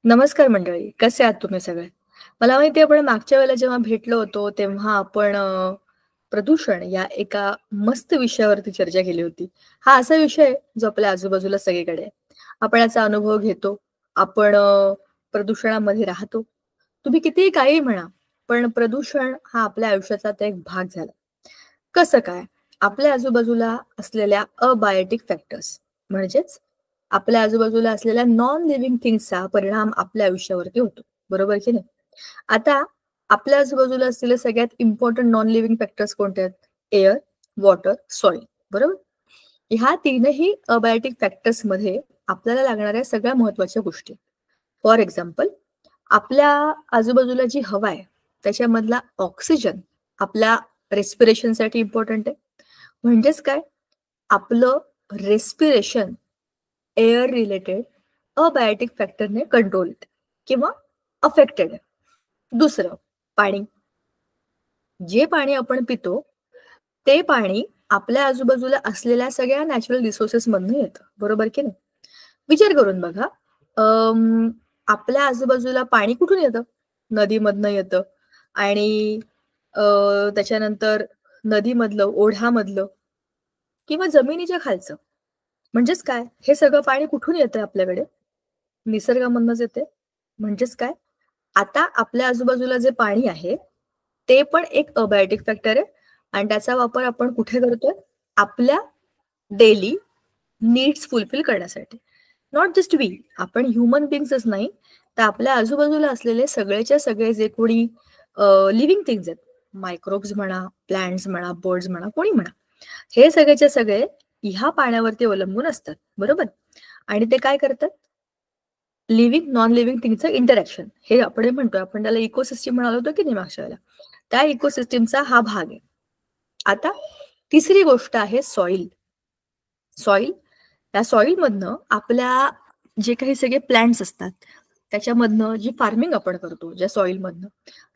नमस्कार मंडळी, कसे आहात तुम्ही सगळे? मला माहिती आहे आपण मागच्या वेळेला जेव्हा भेटलो होतो, तेव्हा आपण प्रदूषण या एका मस्त विषयावरती चर्चा केली होती. हा असा विषय आहे, जो आपल्या आजूबाजूला सगळीकडे आहे. आपण याचा अनुभव घेतो. आपण प्रदूषणामध्ये राहतो. तुम्ही कितीही काहीही म्हणा, पण प्रदूषण हा आपल्या आयुष्याचा आता एक भाग झाला. कसं काय? आपल्या आजूबाजूला असलेल्या अबायोटिक फॅक्टर्स म्हणजेच आपल्या आजूबाजूला असलेल्या नॉन लिव्हिंग थिंग्सचा परिणाम आपल्या आयुष्यावरती होतो. बरोबर की नाही? आता आपल्या आजूबाजूला असलेले सगळ्यात इम्पोर्टंट नॉन लिव्हिंग फॅक्टर्स कोणते आहेत? Air, water, soil. बरोबर? ह्या तीनही अबायोटिक फॅक्टर्समध्ये आपल्याला लागणाऱ्या सगळ्या महत्त्वाच्या गोष्टी. फॉर एक्झाम्पल, आपल्या आजूबाजूला जी हवा आहे, त्याच्यामधला ऑक्सिजन आपल्या रेस्पिरेशनसाठी इम्पॉर्टंट आहे. म्हणजेच काय? आपलं रेस्पिरेशन एअर रिलेटेड अबायोटिक फॅक्टरने कंट्रोल किंवा अफेक्टेड आहे. दुसरं, पाणी. जे पाणी आपण पितो, ते पाणी आपल्या आजूबाजूला असलेल्या सगळ्या नॅचरल रिसोर्सेस मधनं येतं. बरोबर की नाही? विचार करून बघा. आपल्या आजूबाजूला पाणी कुठून येतं? नदीमधनं येतं आणि त्याच्यानंतर नदीमधलं, ओढ्यामधलं किंवा जमिनीच्या खालचं. म्हणजेच काय? हे सगळं पाणी कुठून येतंय आपल्याकडे? निसर्गामधनंच येते. म्हणजेच काय? आता आपल्या आजूबाजूला जे पाणी आहे, ते पण एक अबायोटिक फॅक्टर आहे आणि त्याचा वापर आपण कुठे करतोय? आपल्या डेली नीड्स फुलफिल करण्यासाठी. नॉट जस्ट वी, आपण ह्युमन बीइंग्सच नाही, तर आपल्या आजूबाजूला असलेले सगळेच्या सगळे जे कोणी लिव्हिंग थिंग्स आहेत, मायक्रोब्स म्हणा, प्लांट्स म्हणा, बर्ड्स म्हणा, कोणी म्हणा, हे सगळेच्या सगळे ह्या पाण्यावरती अवलंबून असतात. बरोबर? आणि ते काय करतात? लिव्हिंग, नॉन लिव्हिंग थिंगचं इंटरॅक्शन हे आपण म्हणतोय. आपण त्याला इकोसिस्टीम म्हणालो होतो की नाही मागच्या वेळेला. त्या इकोसिस्टीमचा हा भाग आहे. आता तिसरी गोष्ट आहे सॉइल. सॉइल, त्या सॉइलमधनं आपल्या जे काही सगळे प्लांट्स असतात, त्याच्यामधनं जी फार्मिंग आपण करतो, ज्या सॉइलमधनं,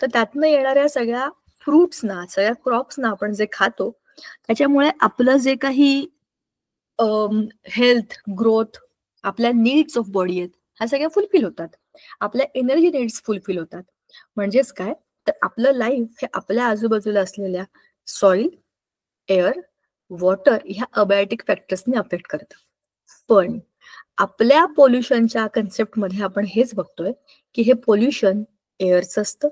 तर त्यातनं येणाऱ्या सगळ्या फ्रुट्सना, सगळ्या क्रॉप्सना आपण जे खातो, त्याच्यामुळे आपलं जे काही हेल्थ, ग्रोथ, आपल्या नीड्स ऑफ बॉडी आहेत, ह्या सगळ्या फुलफिल होतात. आपल्या एनर्जी नीड्स फुलफिल होतात. म्हणजेच काय? तर आपलं लाईफ हे आपल्या आजूबाजूला असलेल्या सॉइल, एअर, वॉटर ह्या अबायोटिक फॅक्टर्सने अफेक्ट करतं. पण आपल्या पोल्युशनच्या कन्सेप्टमध्ये आपण हेच बघतोय, की हे पोल्युशन एअरचं असतं,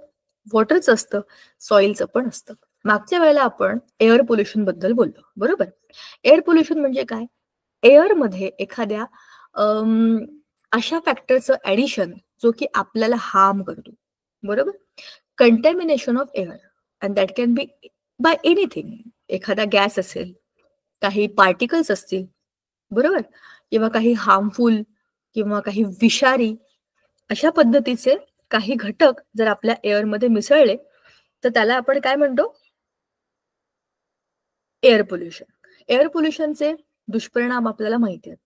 वॉटरचं असतं, सॉइलचं पण असतं. मागच्या वेळेला आपण एअर पोल्युशन बद्दल बोललो. बरोबर? एअर पोल्युशन म्हणजे काय? एअरमध्ये एखाद्या अशा फॅक्टरचं ॲडिशन जो की आपल्याला हार्म करतो. बरोबर? Contamination of air and that can be by anything. एखादा गॅस असेल, काही पार्टिकल्स असतील, बरोबर? किंवा काही हार्मफुल किंवा काही विषारी अशा पद्धतीचे काही घटक जर आपल्या एअरमध्ये मिसळले, तर त्याला आपण काय म्हणतो? Air pollution. एअर पोल्युशनचे दुष्परिणाम आपल्याला माहिती आहेत.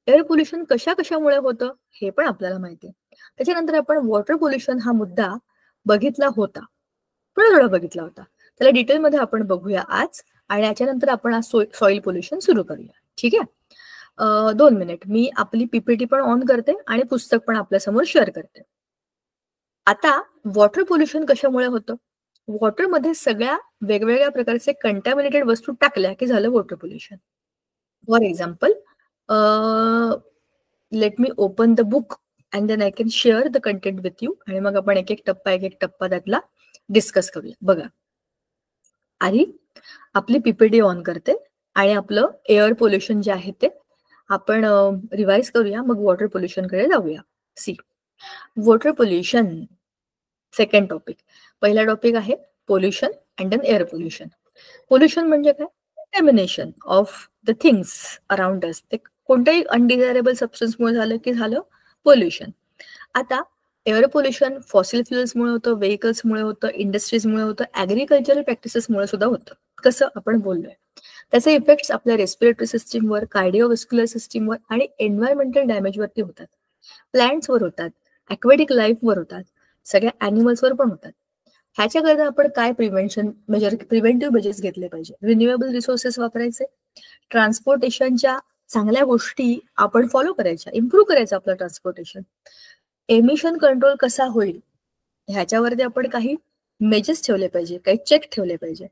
एअर पोल्युशन कशामुळे होतं हे पण आपल्याला माहिती आहे. त्याच्यानंतर आपण वॉटर पोल्युशन हा मुद्दा बघितला होता. थोडा बघितला होता. त्याला डिटेलमध्ये आपण बघूया आज आणि याच्यानंतर आपण आज सॉइल पोल्युशन सुरू करूया. ठीक आहे? 2 मिनिट मी आपली पीपीटी पण ऑन करते आणि पुस्तक पण आपल्यासमोर शेअर करते. आता वॉटर पोल्युशन कशामुळे होतं? वॉटरमध्ये सगळ्या वेगवेगळ्या प्रकारचे कंटॅमिनेटेड वस्तू टाकल्या की झालं water pollution. For example, let me open the book and then I can share the content with you आणि मग आपण एक एक टप्पा त्यातला डिस्कस करूया. बघा, आधी आपली पीपीटी ऑन करते आणि आपलं एअर पोल्युशन जे आहे ते आपण रिवाइज करूया, मग वॉटर पोल्युशनकडे जाऊया. See, water pollution second topic. पहिला टॉपिक आहे pollution and then air pollution. Pollution म्हणजे काय? Contamination of the things around us. ते कोणत्याही अनडिझायरेबल सबस्टन्समुळे झालं की झालं पोल्युशन. आता एअर पोल्युशन फॉसिल फ्युएल्समुळे होतं, व्हेकल्समुळे होतं, इंडस्ट्रीजमुळे होतं, ॲग्रिकल्चरल प्रॅक्टिसेसमुळे सुद्धा होतं. कसं आपण बोललोय. त्याचे इफेक्ट्स आपल्या रेस्पिरेटरी सिस्टीमवर, कार्डिओव्हास्क्युलर सिस्टीमवर आणि एन्व्हायरमेंटल डॅमेजवरती होतात. प्लांट्सवर होतात, ॲक्वेटिक लाईफवर होतात, सगळ्या ॲनिमल्सवर पण होतात. ह्याच्याकरता आपण काय प्रिव्हेंटिव्ह मेजर्स घेतले पाहिजे? रिन्युएबल रिसोर्सेस वापरायचे, ट्रान्सपोर्टेशनच्या चांगल्या गोष्टी आपण फॉलो करायच्या, इम्प्रूव्ह करायचं आपलं ट्रान्सपोर्टेशन. एमिशन कंट्रोल कसा होईल ह्याच्यावरती आपण काही मेजर्स ठेवले पाहिजे, काही चेक ठेवले पाहिजे.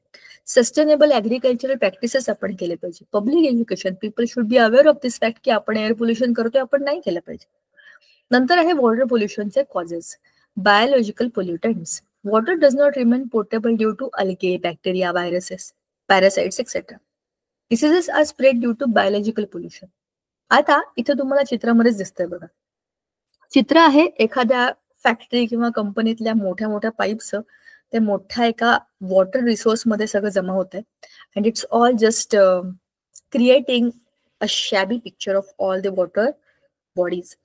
सस्टेनेबल ऍग्रिकल्चरल प्रॅक्टिसेस आपण केले पाहिजे. Public education, people should be aware of this fact की आपण एअर पोल्युशन करतोय, आपण नाही केलं पाहिजे. नंतर आहे वॉटर पोल्युशनचे causes. Biological pollutants. Water does not remain portable due to algae, bacteria, viruses, parasites etcetera. Diseases are spread due to biological pollution. आता इथे तुम्हाला चित्रामध्येच दिसतंय बघा. चित्र आहे एखाद्या फॅक्टरी किंवा कंपनीतल्या मोठ्या मोठ्या पाईप्सचं. ते मोठ्या एका वॉटर रिसोर्स मध्ये सगळं जमा होत आहे. And it's all just creating a shabby picture of all the water bodies.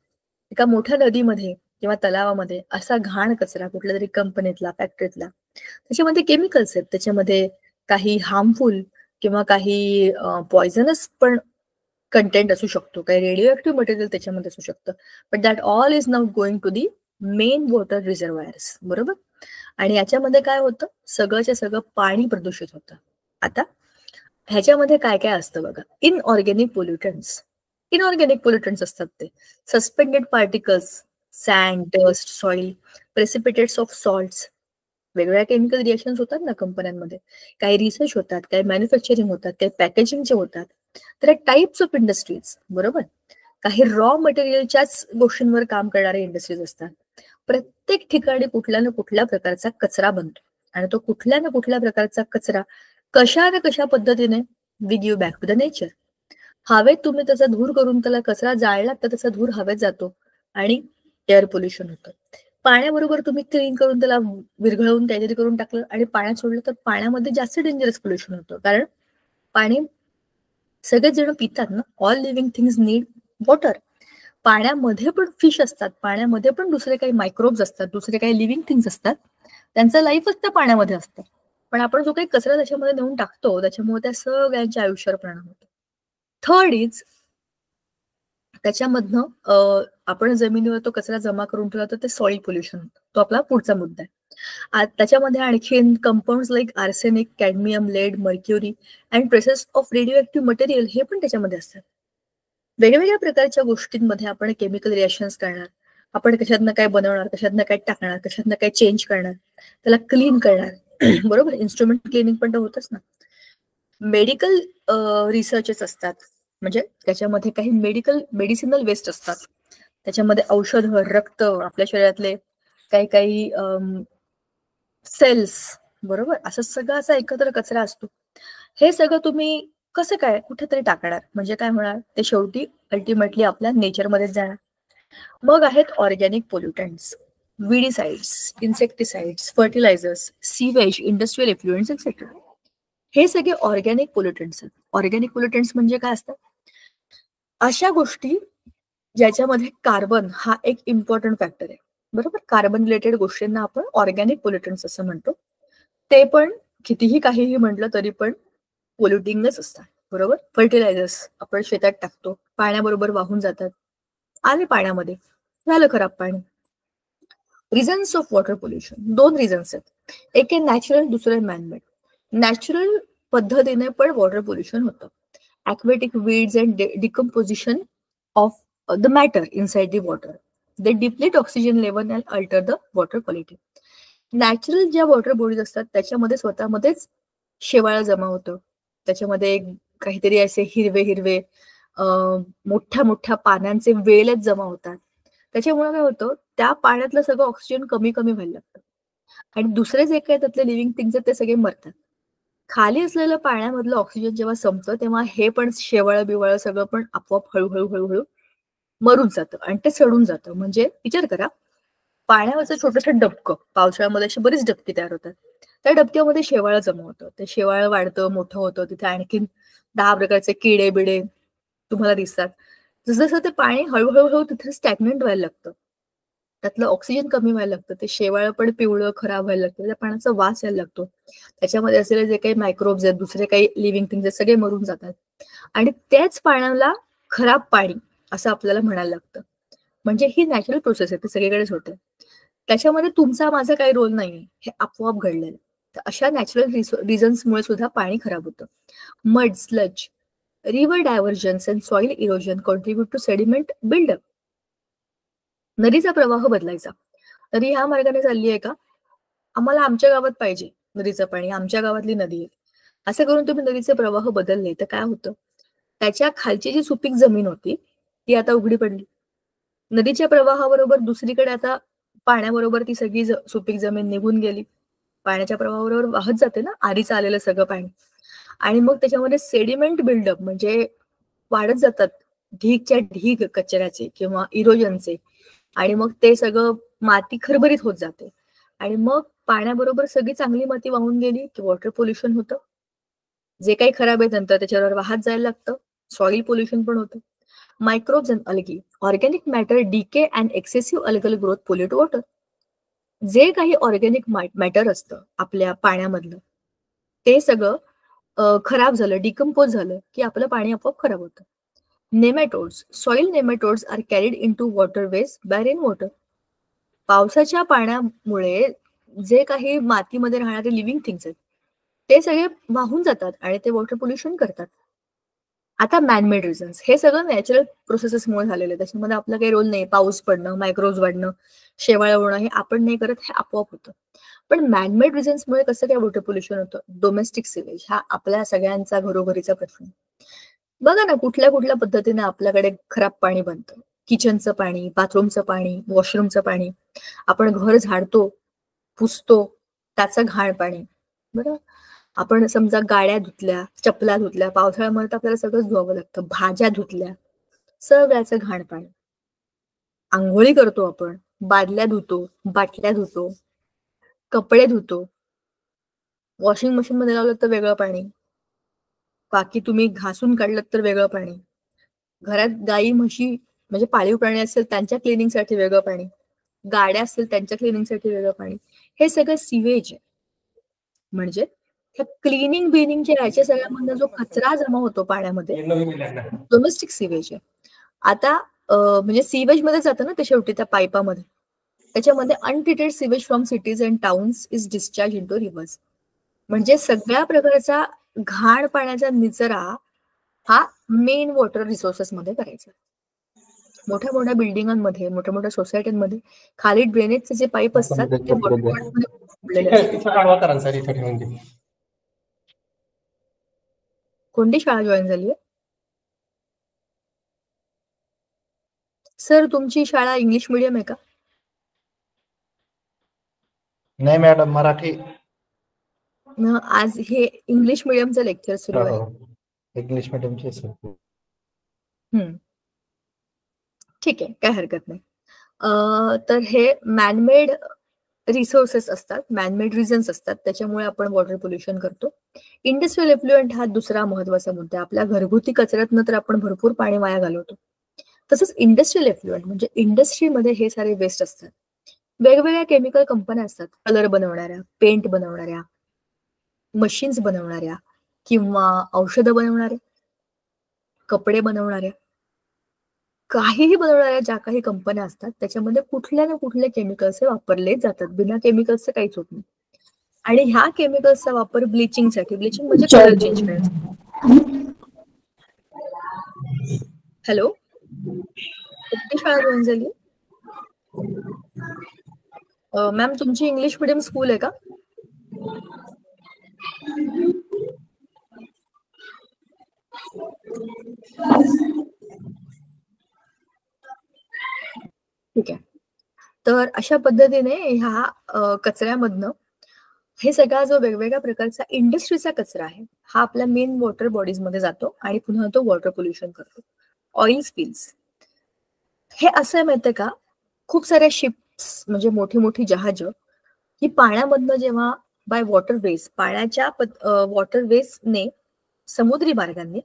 एका मोठ्या नदीमध्ये किंवा तलावामध्ये असा घाण कचरा कुठल्या तरी कंपनीतला, फॅक्टरीतला, त्याच्यामध्ये केमिकल्स आहेत, त्याच्यामध्ये काही हार्मफुल किंवा काही पॉइझनस पण कंटेंट असू शकतो, काही रेडिओ ऍक्टिव्ह मटेरियल त्याच्यामध्ये असू शकतं. But that all is now going to the main water reservoirs. बरोबर. आणि याच्यामध्ये काय होतं, सगळंच्या सगळं पाणी प्रदूषित होतं. आता ह्याच्यामध्ये काय काय असतं बघा. इनऑर्गॅनिक पोल्युटंट्स. इनऑर्गॅनिक पोल्युटंट्स असतात ते suspended particles, sand, dust, soil, precipitates of salts. वेगवेगळ्या केमिकल रिएक्शन्स होतात ना कंपन्यांमध्ये. काही रिसर्च होतात, काही मॅन्युफॅक्चरिंग होतात, काही पॅकेजिंगचे होतात. तर टाइप्स ऑफ इंडस्ट्रीज. बरोबर. काही रॉ मटेरियलच्याच गोष्टींवर काम करणारे इंडस्ट्रीज असतात. प्रत्येक ठिकाणी कुठल्या ना कुठल्या प्रकारचा कचरा बनतो आणि तो कुठल्या ना कुठल्या प्रकारचा कचरा कशा ना कशा पद्धतीने we give back to the nature. हवेत तुम्ही त्याचा धूर करून त्याला कचरा जाळला तर त्याचा धूर हवेत जातो आणि एअर पोल्युशन होतं. पाण्याबरोबर तुम्ही क्लीन करून त्याला विरघळवून काहीतरी करून टाकलं आणि पाण्यात सोडलं तर पाण्यामध्ये जास्त डेंजरस पोल्युशन होतं. कारण पाणी सगळेच जण पितात ना. All living things need water. पाण्यामध्ये पण फिश असतात, पाण्यामध्ये पण दुसरे काही मायक्रोब्स असतात, दुसरे काही लिव्हिंग थिंग्स असतात. त्यांचं लाईफच त्या पाण्यामध्ये असतं. पण आपण जो काही कचरा त्याच्यामध्ये नेऊन टाकतो त्याच्यामुळे त्या सगळ्यांच्या आयुष्यावर परिणाम होतो. थर्ड इज त्याच्यामधनं आपण जमिनीवर तो कचरा जमा करून ठेवला तर ते सॉइल पोल्युशन होतं. तो आपला पुढचा मुद्दा आहे. त्याच्यामध्ये आणखीन compounds like arsenic, cadmium, lead, mercury and traces of radioactive material हे पण त्याच्यामध्ये असतात. वेगवेगळ्या प्रकारच्या गोष्टींमध्ये आपण केमिकल रिएक्शन्स करणार, आपण कशातनं काय बनवणार, कशातनं काय टाकणार, कशातनं काय चेंज करणार, त्याला क्लीन करणार. बरोबर. इन्स्ट्रुमेंट क्लिनिंग पण तर होतच ना. मेडिकल रिसर्चेस असतात, म्हणजे त्याच्यामध्ये काही मेडिसिनल वेस्ट असतात. त्याच्यामध्ये औषध, रक्त, आपल्या शरीरातले काही काही सेल्स. बरोबर. असं सगळं असा एकत्र कचरा असतो. हे सगळं तुम्ही कसं काय कुठेतरी टाकणार, म्हणजे काय होणार, ते शेवटी अल्टिमेटली आपल्या नेचरमध्येच जाणार. मग आहेत organic pollutants. Weedicides, insecticides, fertilizers, sewage, industrial effluents etcetera. हे सगळे ऑर्गॅनिक पोल्युटंट्स आहेत. ऑर्गॅनिक पोल्युटंट्स म्हणजे काय असतात, अशा गोष्टी ज्याच्यामध्ये कार्बन हा एक इम्पॉर्टंट फॅक्टर आहे. बरोबर. कार्बन रिलेटेड गोष्टींना आपण ऑर्गॅनिक पोल्युटंट्स असं म्हणतो. ते पण कितीही काहीही म्हटलं तरी पण पोल्युटिंगच असतात. बरोबर. फर्टिलायझर्स आपण शेतात टाकतो, पाण्याबरोबर वाहून जातात, आले पाण्यामध्ये, झालं खराब पाणी. Reasons of water pollution. दोन रिझन्स आहेत. एक आहे नॅचरल, दुसरं आहे मॅनमेड. नॅचरल पद्धतीने पण वॉटर पोल्युशन होतं. aquatic weeds and decomposition of the matter inside the water. They deplete oxygen level and alter the water quality. Natural ज्या वॉटर बॉडीज असतात त्याच्यामध्ये स्वतःमध्येच शेवाळ जमा होतं. त्याच्यामध्ये काहीतरी असे हिरवे हिरवे मोठ्या मोठ्या पानांचे वेलच जमा होतात. त्याच्यामुळे काय होतं, त्या पाण्यातलं सगळं ऑक्सिजन कमी कमी व्हायला लागतं आणि दुसरे जे काही त्यातले लिव्हिंग थिंग्स आहेत ते सगळे मरतात. खाली असलेलं पाण्यामधलं ऑक्सिजन जेव्हा संपतं तेव्हा हे पण शेवाळ बिवाळ सगळं पण आपोआप हळूहळू हळूहळू मरून जातं आणि ते सडून जातं. म्हणजे विचार करा, पाण्यावरचं छोटंसं डबकं, पावसाळ्यामध्ये अशी बरीच डबकी तयार होतात. त्या डबक्यामध्ये शेवाळ जमा होतं, ते शेवाळ वाढतं, मोठं होतं, तिथे आणखीन 10 प्रकारचे किडे बिडे तुम्हाला दिसतात. जसं ते पाणी हळूहळू हळू तिथे स्टॅग्नंट व्हायला लागतं, त्यातलं ऑक्सिजन कमी व्हायला लागतं, ते शेवाळ पण पिवळं खराब व्हायला लागतं, त्या पाण्याचा वास यायला लागतो, त्याच्यामध्ये असलेले जे काही मायक्रोब्स आहेत, दुसरे काही लिव्हिंग थिंग्स आहेत, सगळे मरून जातात आणि त्याच पाण्याला खराब पाणी असं आपल्याला म्हणायला लागतं. म्हणजे ही नॅचरल प्रोसेस आहे, ती सगळीकडेच होते. त्याच्यामध्ये तुमचा माझा काही रोल नाहीये, हे आपोआप घडलेलं. तर अशा नॅचरल रिझन्समुळे सुद्धा पाणी खराब होतं. Mud, sludge, river diversions and soil erosion contribute to sediment buildup. नदीचा प्रवाह बदलायचा. नदी ह्या मार्गाने चालली आहे का? आम्हाला आमच्या गावात पाहिजे नदीचं पाणी, आमच्या गावातली नदी आहे. असं करून तुम्ही नदीचे प्रवाह बदलले तर काय होतं? त्याच्या खालची जी सुपीक जमीन होती, ती आता उघडी पडली. नदीच्या प्रवाहाबरोबर दुसरीकडे आता पाण्याबरोबर ती सगळी सुपीक जमीन निघून गेली. पाण्याच्या प्रवाहाबरोबर वाहत जाते ना आधीच आलेलं सगळं पाणी. आणि मग त्याच्यामध्ये सेडिमेंट बिल्डअप म्हणजे वाढत जातात ढीगच्या ढीग कचऱ्याचे किंवा इरोजनचे. आणि मग ते सगळं माती खरबरीत होत जाते. आणि मग पाण्याबरोबर सगळी चांगली माती वाहून गेली की वॉटर पोल्युशन होतं. जे काही खराब आहे नंतर त्याच्यावर वाहत जायला लागतं. सॉइल पोल्युशन पण होतं. Microbes and algae, organic matter decay and excessive algal growth pollute water. जे काही ऑर्गॅनिक मॅटर असतं आपल्या पाण्यामधलं ते सगळं खराब झालं, डिकम्पोज झालं की आपलं पाणी आपोआप खराब होतं. Nematodes, soil nematodes are carried into waterways by rain water. पावसाच्या पाण्यामुळे जे काही मातीमध्ये राहणारे लिव्हिंग थिंग्स आहेत ते सगळे वाहून जातात आणि ते वॉटर पोल्युशन करतात. आता मॅनमेड रिझन्स, हे सगळं नॅचरल प्रोसेसेसमुळे झालेलं आहे. त्याच्यामध्ये आपला काही रोल नाही. पाऊस पडणं, मायक्रोब्स वाढणं, शेवाळं होणं हे आपण नाही करत, हे आपोआप होतं. पण मॅनमेड रिझन्समुळे कसं काय वॉटर पोल्युशन होतं? डोमेस्टिक सिवेज हा आपल्या सगळ्यांचा घरोघरीचा प्रश्न. बघा ना, कुठल्या कुठल्या पद्धतीने आपल्याकडे खराब पाणी बनतं. किचनचं पाणी, बाथरूमचं पाणी, वॉशरूमचं पाणी. आपण घर झाडतो, पुसतो, त्याचं घाण पाणी. बरोबर. आपण समजा गाड्या धुतल्या, चपला धुतल्या, पावसाळ्यामध्ये तर आपल्याला सगळंच धुवावं लागतं. भाज्या धुतल्या, सगळ्याचं घाण पाणी. आंघोळी करतो आपण, बादल्या धुतो, बाटल्या धुतो, कपडे धुतो. वॉशिंग मशीन मध्ये लावलं तर वेगळं पाणी, बाकी तुम्ही घासून काढलं तर वेगळं पाणी. घरात गाई म्हशी म्हणजे पाळीव प्राणी असेल त्यांच्या क्लिनिंगसाठी वेगळं पाणी, गाड्या असतील त्यांच्या क्लिनिंगसाठी वेगळं पाणी. हे सगळं सिवेज आहे. म्हणजे क्लिनिंग बिनिंगच्या याच्या सगळ्यामधनं जो कचरा जमा होतो पाण्यामध्ये डोमेस्टिक सिवेज आहे. आता म्हणजे सिवेज मध्ये जातं ना ते शेवटी त्या पाईपामध्ये. त्याच्यामध्ये untreated sewage from cities and towns is discharge into rivers. म्हणजे सगळ्या प्रकारचा घाण पाण्याचा निचरा हा मेन वॉटर रिसोर्सेस मध्ये करायचा. मोठ्या मोठ्या बिल्डिंगांमध्ये, मोठ्या मोठ्या सोसायटीमध्ये खाली ड्रेनेजचे जे पाईप असतात ते वॉटर असतात. कोणती शाळा जॉईन झाली आहे? सर तुमची शाळा इंग्लिश मीडियम आहे का? नाही मॅडम, मराठी. आज हे इंग्लिश मीडियमचं लेक्चर सुरू आहे. इंग्लिश मीडियमचे सर. ठीक आहे, काय हरकत नाही. तर हे मॅनमेड रिसोर्सेस असतात, मॅनमेड रिझन्स असतात, त्याच्यामुळे आपण वॉटर पोल्युशन करतो. इंडस्ट्रियल एफ्लुएंट हा दुसरा महत्वाचा मुद्दा आहे. आपल्या घरगुती कचऱ्यातनं तर आपण भरपूर पाणी वाया घालवतो. तसंच इंडस्ट्रियल एफ्लुएंट म्हणजे इंडस्ट्रीमध्ये हे सारे वेस्ट असतात. वेगवेगळ्या केमिकल कंपन्या असतात, कलर बनवणाऱ्या, पेंट बनवणाऱ्या, मशीन्स बनवणाऱ्या किंवा औषधं बनवणाऱ्या, कपडे बनवणाऱ्या, काहीही बनवणाऱ्या ज्या काही कंपन्या असतात त्याच्यामध्ये कुठल्या ना कुठले केमिकल्स वापरले जातात. बिना केमिकल्सचं काहीच होत नाही. आणि ह्या केमिकल्सचा वापर ब्लिचिंगसाठी, ब्लिचिंग म्हणजे कलर चेंज करायचा. हॅलो, कुठली शाळा जॉईन झाली? मॅम तुमची इंग्लिश मीडियम स्कूल आहे का? ठीक आहे. तर अशा पद्धतीने ह्या कचऱ्यामधनं हे सगळा जो वेगवेगळ्या प्रकारचा इंडस्ट्रीचा कचरा आहे हा आपल्या मेन वॉटर बॉडीज मध्ये जातो आणि पुन्हा तो वॉटर पोल्युशन करतो. ऑइल स्पिल्स हे असं माहितीये का, खूप साऱ्या शिप्स म्हणजे मोठी मोठी जहाज ही पाण्यामधनं जेव्हा बाय वॉटरवेज, पाण्याच्या वॉटरवेजने समुद्री मार्गाने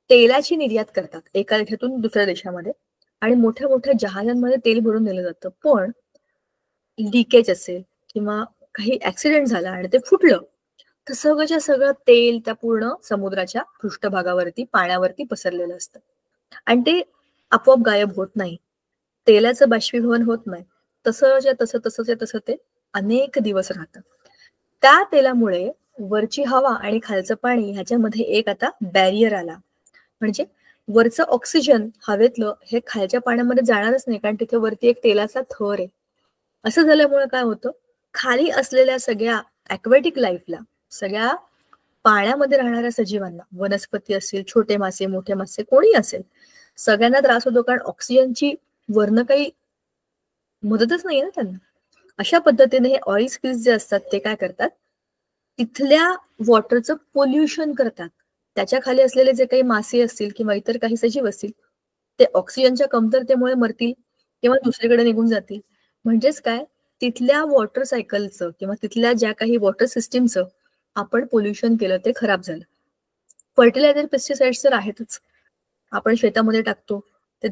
तेलाची निर्यात करतात एका देशातून दुसऱ्या देशामध्ये. आणि मोठ्या मोठ्या जहाजांमध्ये तेल भरून नेलं जातं. पण लिकेज असेल किंवा काही ऍक्सिडेंट झाला आणि ते फुटलं तर सगळंच्या सगळं तेल त्या पूर्ण समुद्राच्या पृष्ठभागावरती पाण्यावरती पसरलेलं असतं आणि ते आपोआप गायब होत नाही. तेलाचं बाष्पीभवन होत नाही. तसं ते अनेक दिवस राहतं. त्या तेलामुळे वरची हवा आणि खालचं पाणी ह्याच्यामध्ये एक आता बॅरियर आला. म्हणजे वरचं ऑक्सिजन हवेतलं हे खालच्या पाण्यामध्ये जाणारच नाही, कारण तिथे वरती एक तेलाचा थर आहे. असं झाल्यामुळे काय होतं, खाली असलेल्या सगळ्या ॲक्वॅटिक लाईफला, सगळ्या पाण्यामध्ये राहणाऱ्या सजीवांना, वनस्पती असतील, छोटे मासे, मोठे मासे, कोणी असेल, सगळ्यांना त्रास होतो, कारण ऑक्सिजनची वरनं काही मदतच नाहीये ना त्यांना. अशा पद्धतीने हे ऑइल स्पिल्स जे असतात ते काय करतात, तिथल्या वॉटरचं पोल्युशन करतात. त्याच्या खाली असलेले जे काही मासे असतील किंवा इतर काही सजीव असतील, ते ऑक्सिजनच्या कमतरतेमुळे मरतील किंवा दुसरीकडे निघून जातील. म्हणजेच काय, तिथल्या वॉटर सायकलचं किंवा तिथल्या ज्या काही वॉटर सिस्टीमचं आपण पोल्युशन केलं, ते खराब झालं. फर्टिलायझर, पेस्टिसाइड्स तर आहेतच. आपण शेतामध्ये टाकतो, ते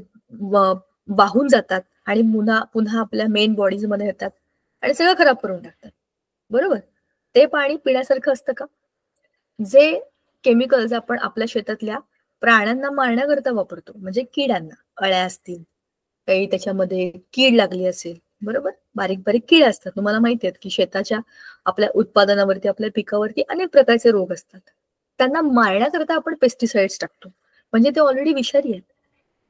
वाहून जातात आणि पुन्हा पुन्हा आपल्या मेन बॉडीज मध्ये येतात आणि सगळं खराब करून टाकतात. बरोबर? ते पाणी पिण्यासारखं असतं का? जे केमिकल्स आपण आपल्या शेतातल्या प्राण्यांना मारण्याकरता वापरतो, म्हणजे किड्यांना, अळ्या असतील, काही त्याच्यामध्ये कीड लागली असेल, बरोबर, बारीक बारीक कीड असतात. तुम्हाला माहिती आहेत की शेताच्या आपल्या उत्पादनावरती, आपल्या पिकावरती अनेक प्रकारचे रोग असतात. त्यांना मारण्याकरता आपण पेस्टिसाइड्स टाकतो, म्हणजे ते ऑलरेडी विषारी आहेत.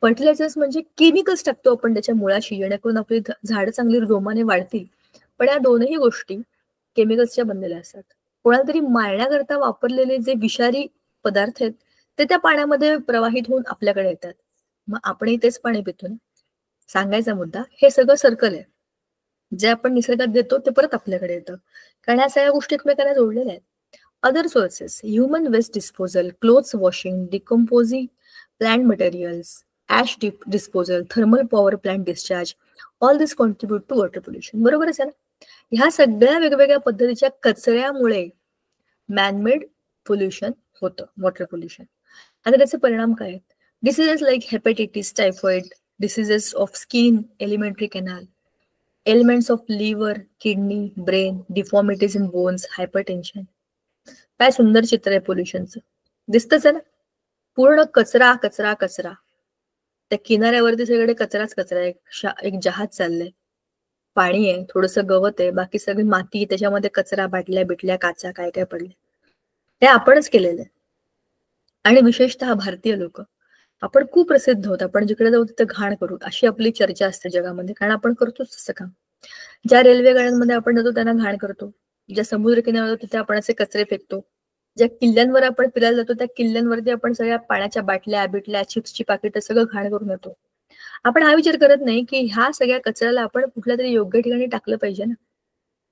फर्टिलायझर्स म्हणजे केमिकल्स टाकतो आपण त्याच्या मुळाशी, जेणेकरून आपली झाडं चांगली जोमाने वाढतील. पण या दोनही गोष्टी केमिकल्सच्या बनलेल्या असतात. कोणाला तरी मारण्याकरता वापरलेले जे विषारी पदार्थ आहेत, ते त्या पाण्यामध्ये प्रवाहित होऊन आपल्याकडे येतात. मग आपणही तेच पाणी पितो ना. सांगायचा मुद्दा, हे सगळं सर्कल आहे. जे आपण निसर्गात देतो ते परत आपल्याकडे येतं, कारण या सगळ्या गोष्टी एकमेकांना जोडलेल्या आहेत. Other sources, human waste disposal, clothes washing, decomposing plant materials, ash disposal, thermal power plant discharge, all this contribute to water pollution. बरोबरच आहे ना? ह्या सगळ्या वेगवेगळ्या पद्धतीच्या कचऱ्यामुळे मॅनमेड पोल्युशन होतं, वॉटर पोल्युशन. आता त्याचे परिणाम काय आहेत? Diseases like hepatitis, typhoid, diseases of skin, alimentary canal, elements of liver, kidney, brain, deformities in bones, hypertension. काय सुंदर चित्र आहे पोल्युशनचं, दिसतच आहे ना? पूर्ण कचरा कचरा कचरा. त्या किनाऱ्यावरती सगळे कचराच कचरा आहे. एक जहाज चाललंय, पाणी आहे, थोडस गवत आहे, बाकी सगळी माती, त्याच्यामध्ये कचरा, बाटल्या बिटल्या, काचा, काय काय पडले, ते आपणच केलेलं आहे. आणि विशेषतः भारतीय लोक, आपण खूप प्रसिद्ध होत, आपण जिकडे जाऊ तिथे घाण करू, अशी आपली चर्चा असते जगामध्ये, कारण आपण करतोच तसं काम. ज्या रेल्वे गाड्यांमध्ये आपण जातो त्यांना घाण करतो, ज्या समुद्र किनाऱ्यावर तिथे आपण असे कचरे फेकतो, ज्या किल्ल्यांवर आपण फिरायला जातो त्या किल्ल्यांवरती आपण सगळ्या पाण्याच्या बाटल्या बिटल्या, चिप्सची पाकिटं सगळं घाण करून येतो. आपण हा विचार करत नाही की ह्या सगळ्या कचऱ्याला आपण कुठल्या तरी योग्य ठिकाणी टाकलं पाहिजे ना.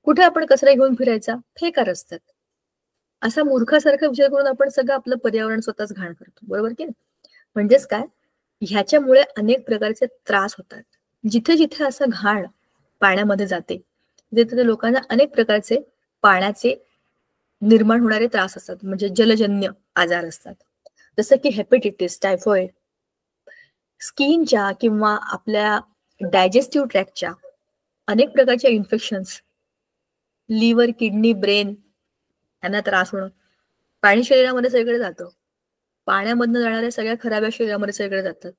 कुठे आपण कचरा घेऊन फिरायचा, फेका रस्त्यात, असा मूर्खासारखा विचार करून आपण सगळं आपलं पर्यावरण स्वतःच घाण करतो. बरोबर की नाही? म्हणजेच काय, ह्याच्यामुळे अनेक प्रकारचे त्रास होतात. जिथे जिथे असं घाण पाण्यामध्ये जाते, तिथे लोकांना अनेक प्रकारचे पाण्याचे निर्माण होणारे त्रास असतात, म्हणजे जलजन्य आजार असतात. जसं की हेपॅटायटिस, टायफॉइड, स्किनच्या किंवा आपल्या डायजेस्टिव्ह ट्रॅक्टच्या अनेक प्रकारच्या इन्फेक्शन्स, लिव्हर, किडनी, ब्रेन यांना त्रास होणं. पाणी शरीरामध्ये सगळीकडे जातं, पाण्यामधनं जाणाऱ्या सगळ्या खराब्या शरीरामध्ये सगळीकडे जातात.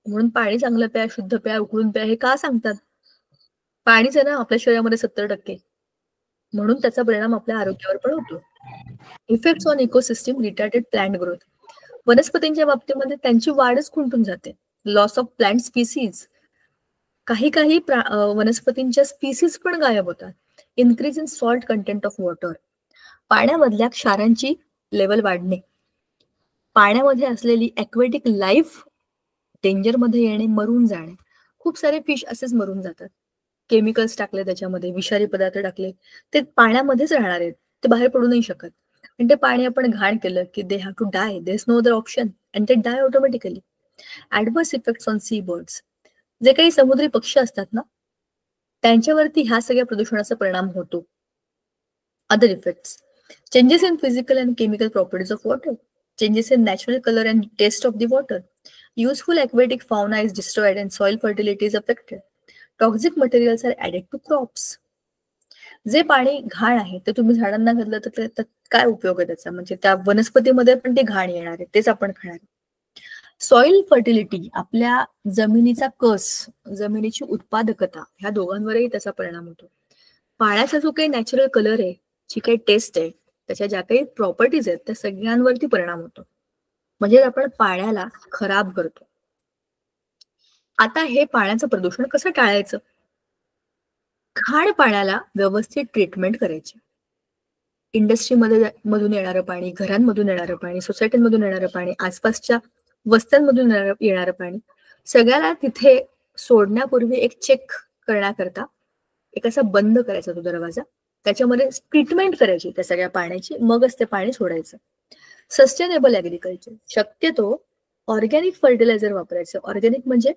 म्हणून पाणी चांगलं प्या, शुद्ध प्या, उकळून प्या, हे का सांगतात? पाणीच आहे ना आपल्या शरीरामध्ये 70%, म्हणून त्याचा परिणाम आपल्या आरोग्यावर पण होतो. Effects on ecosystem, retarded plant growth. वनस्पतींच्या बाबतीमध्ये त्यांची वाढच खुंटून जाते. लॉस ऑफ प्लांट स्पीसीज, काही काही वनस्पतींच्या स्पीसीज पण गायब होतात. Increase in salt content of water, पाण्यामधल्या क्षारांची लेवल वाढणे, पाण्यामध्ये असलेली ॲक्वेटिक लाईफ डेंजरमध्ये येणे, मरून जाणे. खूप सारे फिश असेच मरून जातात. केमिकल्स टाकले, त्याच्यामध्ये विषारी पदार्थ टाकले, ते पाण्यामध्येच राहणार आहेत, ते बाहेर पडू नाही शकत. आणि ते पाणी आपण घाण केलं की they have to die, there is no other option, and ते die automatically. Adverse effects on sea birds, जे काही समुद्री पक्षी असतात ना, त्यांच्यावरती ह्या सगळ्या प्रदूषणाचा परिणाम होतो. Other effects, changes in physical and chemical properties of water, changes in natural color and taste of the water, useful aquatic fauna is destroyed and soil fertility is affected, toxic materials are added to crops. जे पाणी घाण आहे ते तुम्ही झाडांना घातलं तर काय उपयोग आहे त्याचा? म्हणजे त्या वनस्पतीमध्ये पण ते घाण येणार आहे, तेच आपण खाणार. सॉइल फर्टिलिटी, आपल्या जमिनीचा कस, जमिनीची उत्पादकता, ह्या दोघांवरही त्याचा परिणाम होतो. पाण्याचा जो काही नॅचरल कलर आहे, जी काही टेस्ट आहे, त्याच्या ज्या काही प्रॉपर्टीज आहेत, त्या सगळ्यांवरती परिणाम होतो. म्हणजे आपण पाण्याला खराब करतो. आता हे पाण्याचं प्रदूषण कसं टाळायचं? घाण पाण्याला व्यवस्थित ट्रीटमेंट करायची. इंडस्ट्रीमध्ये मधून येणारं पाणी, घरांमधून येणारं पाणी, सोसायटीमधून येणारं पाणी, आसपासच्या वस्त्यांमधून येणारं पाणी, सगळ्याला तिथे सोडण्यापूर्वी एक चेक करण्याकरता एक असा बंद करायचा तो दरवाजा. त्याच्यामध्ये ट्रीटमेंट करायची त्या सगळ्या पाण्याची, मगच ते पाणी सोडायचं. सस्टेनेबल ऍग्रिकल्चर, शक्यतो ऑर्गॅनिक फर्टिलायझर वापरायचं. ऑर्गॅनिक म्हणजे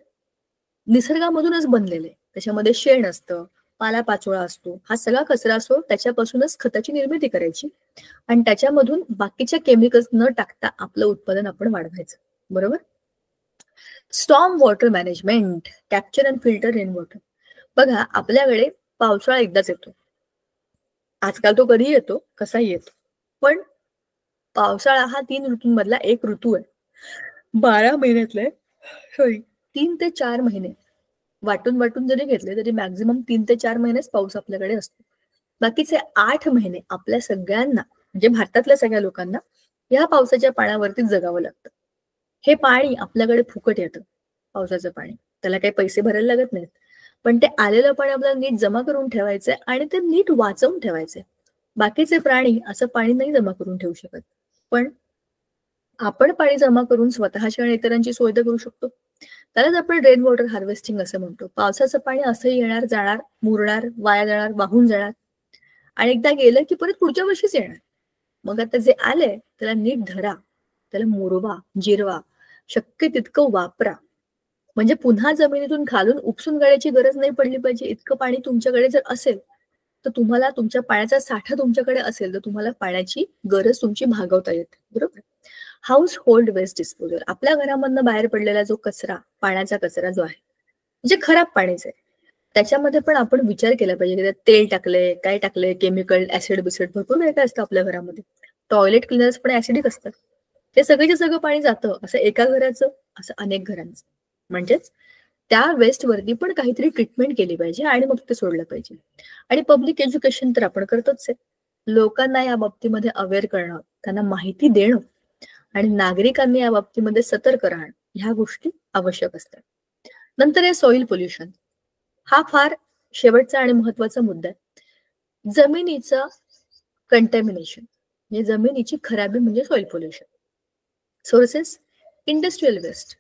निसर्गामधूनच बनलेले, त्याच्यामध्ये शेण असतं, पालापाचोळा असतो, हा सगळा कचरा असतो, त्याच्यापासूनच खताची निर्मिती करायची आणि त्याच्यामधून बाकीच्या केमिकल्स न टाकता आपलं उत्पादन आपण वाढवायचं. बरोबर? Storm water management, capture and filter rain water. बघा, आपल्याकडे पावसाळा एकदाच येतो. आजकाल तो कधी येतो, कसाही येतो, पण पावसाळा हा 3 ऋतूंमधला एक ऋतू आहे. 12 महिन्यातले 3 ते 4 महिने वाटून वाटून जरी घेतले तरी मॅक्झिमम 3 ते 4 महिनेच पाऊस आपल्याकडे असतो. बाकीचे 8 महिने आपल्या सगळ्यांना, म्हणजे भारतातल्या सगळ्या लोकांना या पावसाच्या पाण्यावरतीच जगावं लागतं. हे पाणी आपल्याकडे फुकट येतं, पावसाचं पाणी. त्याला काही पैसे भरायला लागत नाहीत, पण ते आलेलं पाणी आपल्याला नीट जमा करून ठेवायचंय आणि ते नीट वाचवून ठेवायचंय. बाकीचे प्राणी असं पाणी नाही जमा करून ठेवू शकत, पण आपण पाणी जमा करून स्वतःची आणि इतरांची सोय तर करू शकतो. त्यालाच आपण रेन वॉटर हार्वेस्टिंग असं म्हणतो. पावसाचं पाणी असंही येणार, जाणार, मुरणार, वाया जाणार, वाहून जाणार आणि एकदा गेलं की परत पुढच्या वर्षीच येणार. मग आता जे आलंय त्याला नीट धरा, त्याला मुरवा, जिरवा, शक्य तितकं वापरा. म्हणजे पुन्हा जमिनीतून खालून उपसून काढायची गरज नाही पडली पाहिजे. इतकं पाणी तुमच्याकडे जर असेल तर तुम्हाला तुमच्या पाण्याचा साठा तुमच्याकडे असेल तर तुम्हाला पाण्याची गरज तुमची भागवता येते. बरोबर? हाऊस होल्ड वेस्ट डिस्पोजल, आपल्या घरामधनं बाहेर पडलेला जो कचरा, पाण्याचा कचरा जो आहे, म्हणजे खराब पाणीच आहे, त्याच्यामध्ये पण आपण विचार केला पाहिजे की त्यात तेल टाकलंय, काय टाकलंय, केमिकल, ऍसिड बिसिड, भरपूर काय काय असतं आपल्या घरामध्ये. टॉयलेट क्लिनर्स पण ऍसिडिक असतात. ते सगळेच्या सगळं पाणी जातं, असं एका घराचं, असं अनेक घरांचं. म्हणजेच त्या वेस्ट वरती पण काहीतरी ट्रीटमेंट केली पाहिजे आणि मग ते सोडलं पाहिजे. आणि पब्लिक एज्युकेशन तर आपण करतोच आहे. लोकांना या बाबतीमध्ये अवेअर करणं, त्यांना माहिती देणं आणि नागरिकांनी या बाबतीमध्ये सतर्क राहणं, ह्या गोष्टी आवश्यक असतात. नंतर आहे सॉइल पोल्युशन. हा फार शेवटचा आणि महत्वाचा मुद्दा आहे. जमिनीचं कंटॅमिनेशन, म्हणजे जमिनीची खराबी म्हणजे soil pollution. Sources, industrial waste,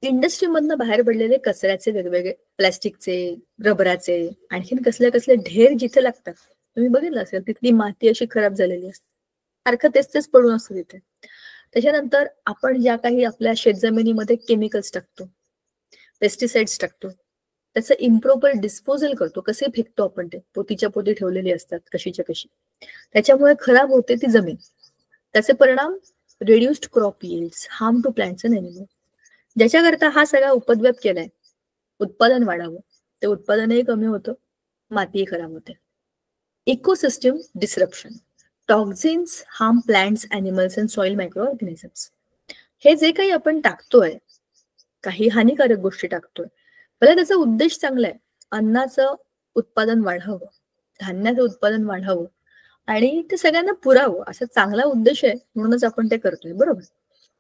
इंडस्ट्रीमधनं बाहेर पडलेले कचऱ्याचे वेगवेगळे, प्लॅस्टिकचे, रबराचे, आणखीन कसले कसले ढेर जिथे लागतात, तुम्ही बघितलं असेल तिथली माती अशी खराब झालेली असते, सारखं तेच तेच पडून असतं तिथे. त्याच्यानंतर आपण ज्या काही आपल्या शेतजमिनीमध्ये केमिकल्स टाकतो, पेस्टिसाइड्स टाकतो, त्याचं इम्प्रॉपर डिस्पोजल करतो, कसे फेकतो आपण, ते पोतीच्या पोती ठेवलेली असतात कशीच्या कशी, त्याच्यामुळे खराब होते ती जमीन. त्याचे परिणाम, reduced crop yields, harm to plants and animals. ज्याच्याकरता हा सगळा उपद्व्याप केलाय, उत्पादन वाढावं, ते उत्पादनही कमी होतं, मातीही खराब होते. Ecosystem disruption, toxins harm plants, animals and soil microorganisms. हे जे काही आपण टाकतोय, काही हानिकारक गोष्टी टाकतोय, भले त्याचा उद्देश चांगला आहे, अन्नाचं उत्पादन वाढावं, धान्याचं उत्पादन वाढावं आणि ते सगळ्यांना पुरावं, असा चांगला उद्देश आहे, म्हणूनच आपण ते करतोय. बरोबर?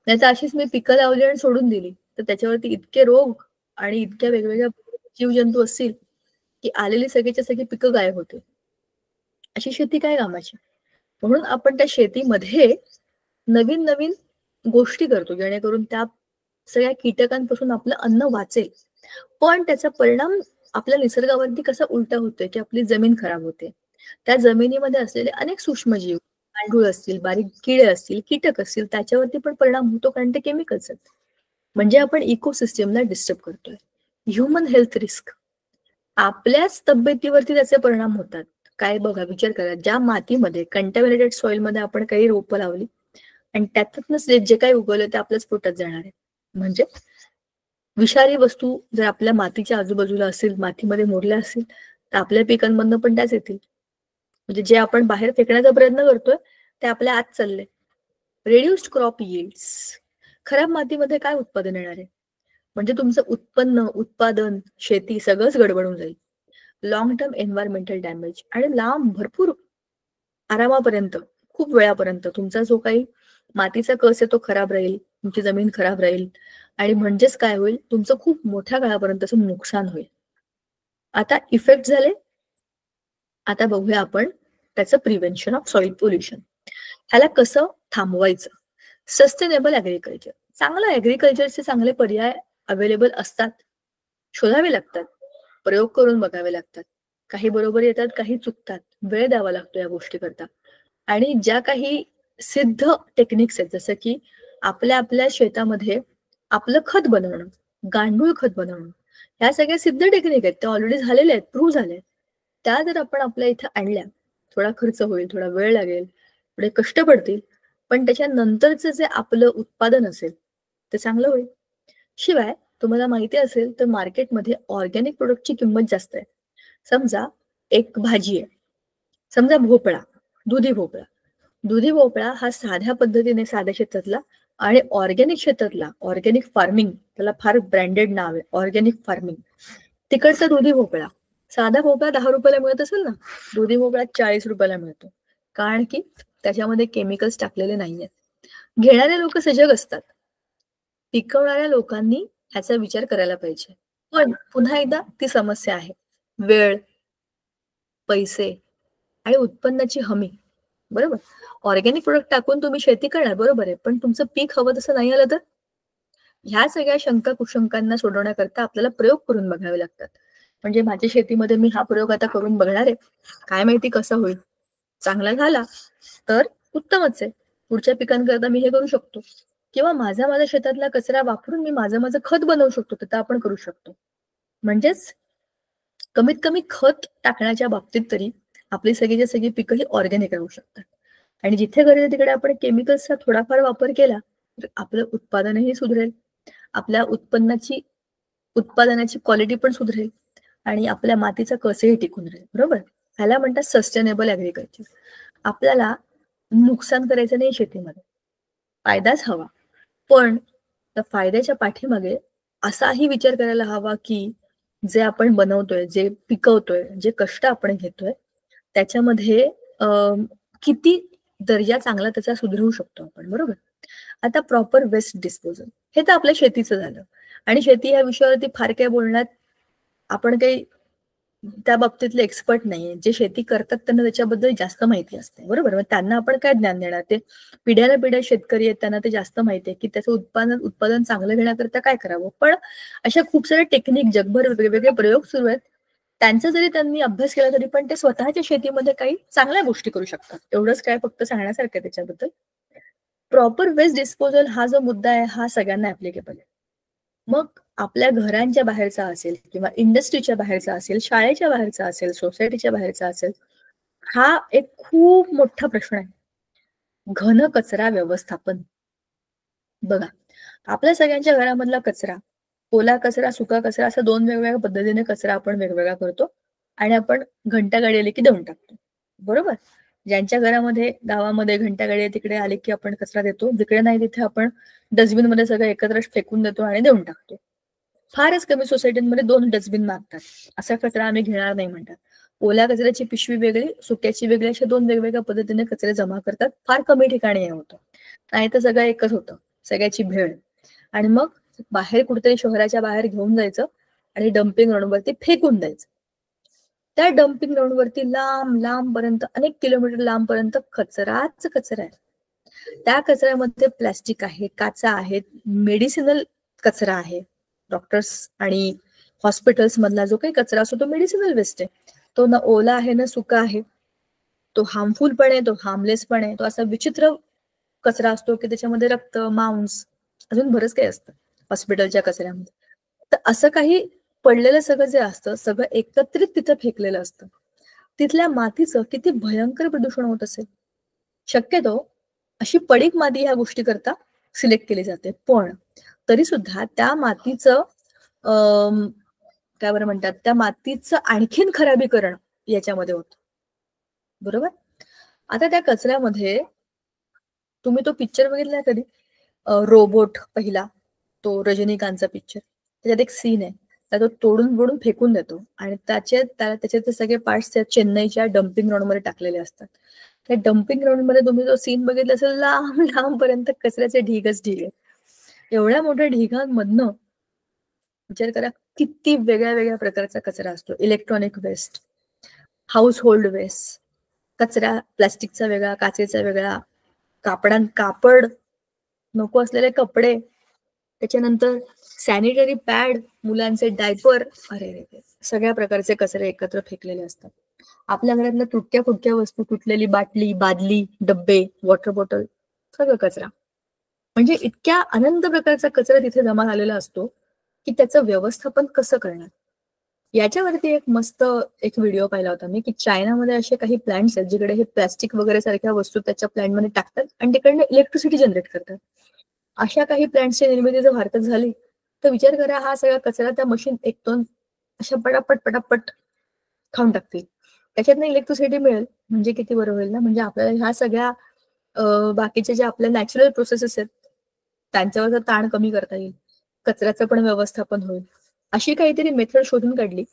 नाही तर अशीच मी पिकं लावली आणि सोडून दिली तर त्याच्यावरती इतके रोग आणि इतक्या वेगवेगळ्या जीवजंतू असतील की आलेली सगळीच्या सगळी पिकं गायब होते. अशी शेती काय कामाची? म्हणून आपण त्या शेतीमध्ये नवीन नवीन गोष्टी करतो जेणेकरून त्या सगळ्या कीटकांपासून आपलं अन्न वाचेल. पण त्याचा परिणाम आपल्या निसर्गावरती कसा उलटा होतोय की आपली जमीन खराब होते. त्या जमिनीमध्ये असलेले अनेक सूक्ष्मजीव, गांडूळ असतील, बारीक किडे असतील, कीटक असतील, त्याच्यावरती पण परिणाम होतो, कारण ते केमिकल्स आहेत. म्हणजे आपण इकोसिस्टमला डिस्टर्ब करतोय. ह्युमन हेल्थ रिस्क, आपल्याच तब्येतीवरती त्याचे परिणाम होतात. काय बघा, विचार करा, ज्या मातीमध्ये, कंटॅमिनेटेड सॉइल मध्ये आपण काही रोपं लावली आणि त्यातूनच जे काही उगवलं ते आपल्याच पोटात जाणार आहे. म्हणजे विषारी वस्तू जर आपल्या मातीच्या आजूबाजूला असेल, मातीमध्ये मुरल्या असतील, तर आपल्या पिकांमधनं पण त्याच येतील. म्हणजे जे आपण बाहेर फेकण्याचा प्रयत्न करतोय ते आपल्या आत चालले. रिड्युस्ड क्रॉप यील्ड्स, खराब मातीमध्ये काय उत्पादन येणार आहे? म्हणजे तुमचं उत्पन्न, उत्पादन, शेती सगळंच गडबडून जाईल. लॉंग टर्म एन्व्हायरमेंटल डॅमेज, आणि लांब भरपूर आरामापर्यंत, खूप वेळापर्यंत तुमचा जो काही मातीचा कस आहे तो खराब राहील, तुमची जमीन खराब राहील आणि म्हणजेच काय होईल, तुमचं खूप मोठ्या काळापर्यंतचं नुकसान होईल. आता इफेक्ट झाले. आता बघूया आपण त्याचं प्रिव्हेन्शन ऑफ सॉइल पोल्युशन. ह्याला कसं थांबवायचं. Sustainable agriculture. चांगलं ऍग्रिकल्चरचे चांगले पर्याय अवेलेबल असतात, शोधावे लागतात, प्रयोग करून बघावे लागतात. काही बरोबर येतात, काही चुकतात, वेळ द्यावा लागतो या गोष्टी करता. आणि ज्या काही सिद्ध टेक्निक्स आहेत, जसं की आपल्या आपल्या शेतामध्ये आपलं खत बनवणं, गांडूळ खत बनवणं, ह्या सगळ्या सिद्ध टेक्निक आहेत, त्या ऑलरेडी झालेल्या आहेत, प्रूव्ह झाल्या आहेत. त्या जर आपण आपल्या इथे आणल्या, थोडा खर्च होईल, थोडा वेळ लागेल, थोडे कष्ट पडतील, पण त्याच्यानंतरचं जे आपलं उत्पादन असेल ते चांगलं होईल. शिवाय तुम्हाला माहिती असेल तर मार्केटमध्ये ऑर्गॅनिक प्रोडक्टची किंमत जास्त आहे. समजा एक भाजी आहे, समजा भोपळा, दुधी भोपळा. दुधी भोपळा हा साध्या पद्धतीने साध्या शेतातला आणि ऑर्गॅनिक शेतातला, ऑर्गॅनिक फार्मिंग, त्याला फार ब्रँडेड नाव आहे, ऑर्गॅनिक फार्मिंग. तिकडचा दुधी भोपळा, साधा भोपळा 10 रुपयाला मिळत असेल ना, दुधी भोपळा 40 रुपयाला मिळतो. कारण की त्याच्यामध्ये केमिकल्स टाकलेले नाहीयेत. घेणारे लोक सजग असतात, पिकवणाऱ्या लोकांनी ह्याचा विचार करायला पाहिजे. पण पुन्हा एकदा ती समस्या आहे, वेळ, पैसे आणि उत्पन्नाची हमी. बरोबर. ऑर्गॅनिक प्रोडक्ट टाकून तुम्ही शेती करणार, बरोबर आहे, पण तुमचं पीक हवं तसं नाही आलं तर. ह्या सगळ्या शंका कुशंकांना सोडवण्याकरता आपल्याला प्रयोग करून बघावे लागतात. म्हणजे माझ्या शेतीमध्ये मी हा प्रयोग आता करून बघणार आहे, काय माहिती कसं होईल. चांगला झाला तर उत्तमच आहे, पुढच्या पिकांकरता मी हे करू शकतो. किंवा माझ्या शेतातला कचरा वापरून मी माझं खत बनवू शकतो, तर आपण करू शकतो. म्हणजेच कमीत कमी खत टाकण्याच्या बाबतीत तरी आपली सगळी पिकं ही ऑर्गॅनिक राहू शकतात. आणि जिथे गरज तिकडे आपण केमिकल्सचा थोडाफार वापर केला तर आपलं उत्पादनही सुधरेल, आपल्या उत्पादनाची क्वालिटी पण सुधरेल आणि आपल्या मातीचा कसही टिकून राहील. बरोबर. ह्याला म्हणतात सस्टेनेबल ऍग्रिकल्चर. आपल्याला नुकसान करायचं नाही शेतीमध्ये, फायदाच हवा. पण त्या फायद्याच्या पाठीमागे असाही विचार करायला हवा की जे आपण बनवतोय, जे पिकवतोय, जे कष्ट आपण घेतोय, त्याच्यामध्ये किती दर्जा चांगला त्याचा सुधरवू शकतो आपण. बरोबर. आता प्रॉपर वेस्ट डिस्पोजल, हे तर आपल्या शेतीचं झालं. आणि शेती या विषयावरती फार काही बोलण्यात आपण काही त्या बाबतीतले एक्सपर्ट नाहीये. जे शेती करतात त्यांना त्याच्याबद्दल जास्त माहिती असते. बरोबर. मग त्यांना आपण काय ज्ञान देणार. ते पिढ्यानपिढ्या शेतकरी आहेत, त्यांना ते जास्त माहिती आहे की त्याचं उत्पादन चांगलं घेण्याकरता काय करावं. पण अशा खूप साऱ्या टेक्निक जगभर वेगवेगळे प्रयोग सुरू आहेत. त्यांचा जरी त्यांनी अभ्यास केला तरी पण ते स्वतःच्या शेतीमध्ये काही चांगल्या गोष्टी करू शकतात. एवढंच काय फक्त सांगण्यासारखं आहे त्याच्याबद्दल. प्रॉपर वेस्ट डिस्पोजल हा जो मुद्दा आहे हा सगळ्यांना ऍप्लिकेबल आहे. मग आपल्या घरांच्या बाहेरचा असेल किंवा इंडस्ट्रीच्या बाहेरचा असेल, शाळेच्या बाहेरचा असेल, सोसायटीच्या बाहेरचा असेल, हा एक खूप मोठा प्रश्न आहे. घन कचरा व्यवस्थापन. बघा, आपल्या सगळ्यांच्या घरामधला कचरा, ओला कचरा, सुका कचरा, असा 2 वेगवेगळ्या पद्धतीने कचरा आपण वेगवेगळा करतो आणि आपण घंटा गाडी आली की देऊन टाकतो. बरोबर. ज्यांच्या घरामध्ये गावामध्ये घंटा गाडी तिकडे आले की आपण कचरा देतो, जिकडे नाही तिथे आपण डस्टबिन मध्ये सगळं एकत्र फेकून देतो आणि देऊन टाकतो. फारच कमी सोसायटीमध्ये 2 डस्टबिन मागतात, असा कचरा आम्ही घेणार नाही म्हणतात. ओल्या कचऱ्याची पिशवी वेगळी, सुक्याची वेगळी, अशा 2 वेगवेगळ्या पद्धतीने कचरे जमा करतात. फार कमी ठिकाणी हे होतं. नाही तर सगळं एकच होतं, सगळ्याची भेळ. आणि मग बाहेर कुठेतरी शहराच्या बाहेर घेऊन जायचं आणि डम्पिंग ग्राउंडवरती फेकून द्यायचं. त्या डम्पिंग ग्राउंडवरती लांब पर्यंत, अनेक किलोमीटर लांब पर्यंत कचराच कचरा आहे. त्या कचऱ्यामध्ये प्लॅस्टिक आहे, काचा आहेत, मेडिसिनल कचरा आहे. डॉक्टर्स आणि हॉस्पिटल्स मधला जो काही कचरा असतो तो मेडिसिनल वेस्ट आहे. तो ना ओला आहे ना सुका आहे. तो हार्मफुल पण आहे, तो हार्मलेस पण आहे. तो असा विचित्र कचरा असतो की त्याच्यामध्ये रक्त, मांस, अजून बरंच काही असतं हॉस्पिटलच्या कचऱ्यामध्ये. तर असं काही पडलेलं सगळं जे असतं, सगळं एकत्रित तिथं फेकलेलं असतं. तिथल्या मातीचं किती भयंकर प्रदूषण होत असेल. शक्यतो अशी पडीक माती ह्या गोष्टी करता सिलेक्ट केली जाते, पण तरी सुद्धा त्या मातीचं काय बरं म्हणतात, त्या मातीचं आणखीन खराबीकरण याच्यामध्ये होतं. बरोबर. आता त्या कचऱ्यामध्ये तुम्ही तो पिक्चर बघितलाय कधी, रोबोट पहिला, तो रजनीकांतचा पिक्चर. त्याच्यात एक सीन आहे, तो तोडून फेकून देतो आणि त्याचे ते सगळे पार्ट्स चेन्नईच्या डम्पिंग ग्राउंड मध्ये टाकलेले असतात. त्या डम्पिंग ग्राउंड मध्ये तुम्ही जो सीन बघितला असेल, लांब पर्यंत कचऱ्याचे ढीगच ढीग आहे. एवढ्या मोठ्या ढिगांमधनं विचार करा किती वेगळ्या वेगळ्या प्रकारचा कचरा असतो. Electronic waste, household waste, कचरा प्लास्टिकचा वेगळा, काचेचा वेगळा, कापड नको असलेले कपडे, त्याच्यानंतर सॅनिटरी पॅड, मुलांचे डायपर, अरे सगळ्या प्रकारचे कचरे एकत्र फेकलेले असतात. आपल्या घरातल्या तुटक्या फुटक्या वस्तू, तुटलेली बाटली, बादली, डब्बे, वॉटर बॉटल, सगळं कचरा. म्हणजे इतक्या अनंत प्रकारचा कचरा तिथे जमा झालेला असतो की त्याचं व्यवस्थापन कसं करणार. याच्यावरती एक मस्त व्हिडिओ पाहिला होता मी की चायनामध्ये असे काही प्लांट्स आहेत जिकडे हे प्लास्टिक वगैरे सारख्या वस्तू त्याच्या प्लांटमध्ये टाकतात आणि तिकडनं इलेक्ट्रिसिटी जनरेट करतात. अशा काही प्लांट्सची निर्मिती जर भारतात झाली तर विचार करा, हा सगळा कचरा त्या मशीन एक दोन अशा पटापट खाऊन टाकतील. त्याच्यातनं इलेक्ट्रिसिटी मिळेल म्हणजे किती बरं होईल ना. म्हणजे आपल्याला ह्या सगळ्या बाकीच्या ज्या आपल्या नॅचरल प्रोसेसेस आहेत त्यांच्यावरचा ताण कमी करता येईल, कचऱ्याचं पण व्यवस्थापन होईल. अशी काहीतरी मेथड शोधून काढली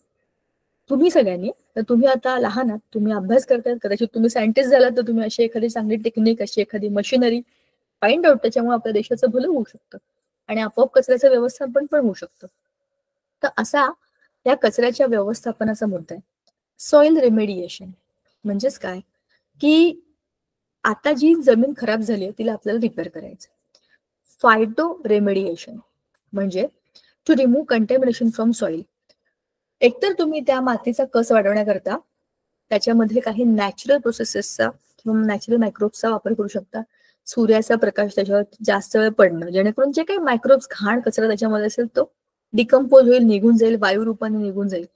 तुम्ही सगळ्यांनी. तर तुम्ही आता लहान आहात, तुम्ही अभ्यास करतायत, कदाचित तुम्ही सायंटिस्ट झालात तर तुम्ही अशी एखादी चांगली टेक्निक, अशी एखादी मशिनरी फाइंड आउट, त्याच्यामुळे आपल्या देशाचं भलं होऊ शकतं आणि आपोआप कचऱ्याचं व्यवस्थापन पण होऊ शकतं. तर असा या कचऱ्याच्या व्यवस्थापनाचा मुद्दा आहे. सॉइल रेमेडिएशन म्हणजेच काय की आता जी जमीन खराब झाली आहे तिला आपल्याला रिपेअर करायचं. फायटो रेमेडिएशन म्हणजे to remove contamination from soil. एकतर तुम्ही त्या मातीचा कस वाढवण्याकरता त्याच्यामध्ये काही नॅचरल प्रोसेसेसचा किंवा नॅचरल मायक्रोब्सचा वापर करू शकता. सूर्याचा प्रकाश त्याच्यावर जास्त वेळ पडणं, जेणेकरून जे काही मायक्रोब्स, घाण कचरा त्याच्यामध्ये असेल तो डिकम्पोज होईल, निघून जाईल, वायू रूपाने निघून जाईल.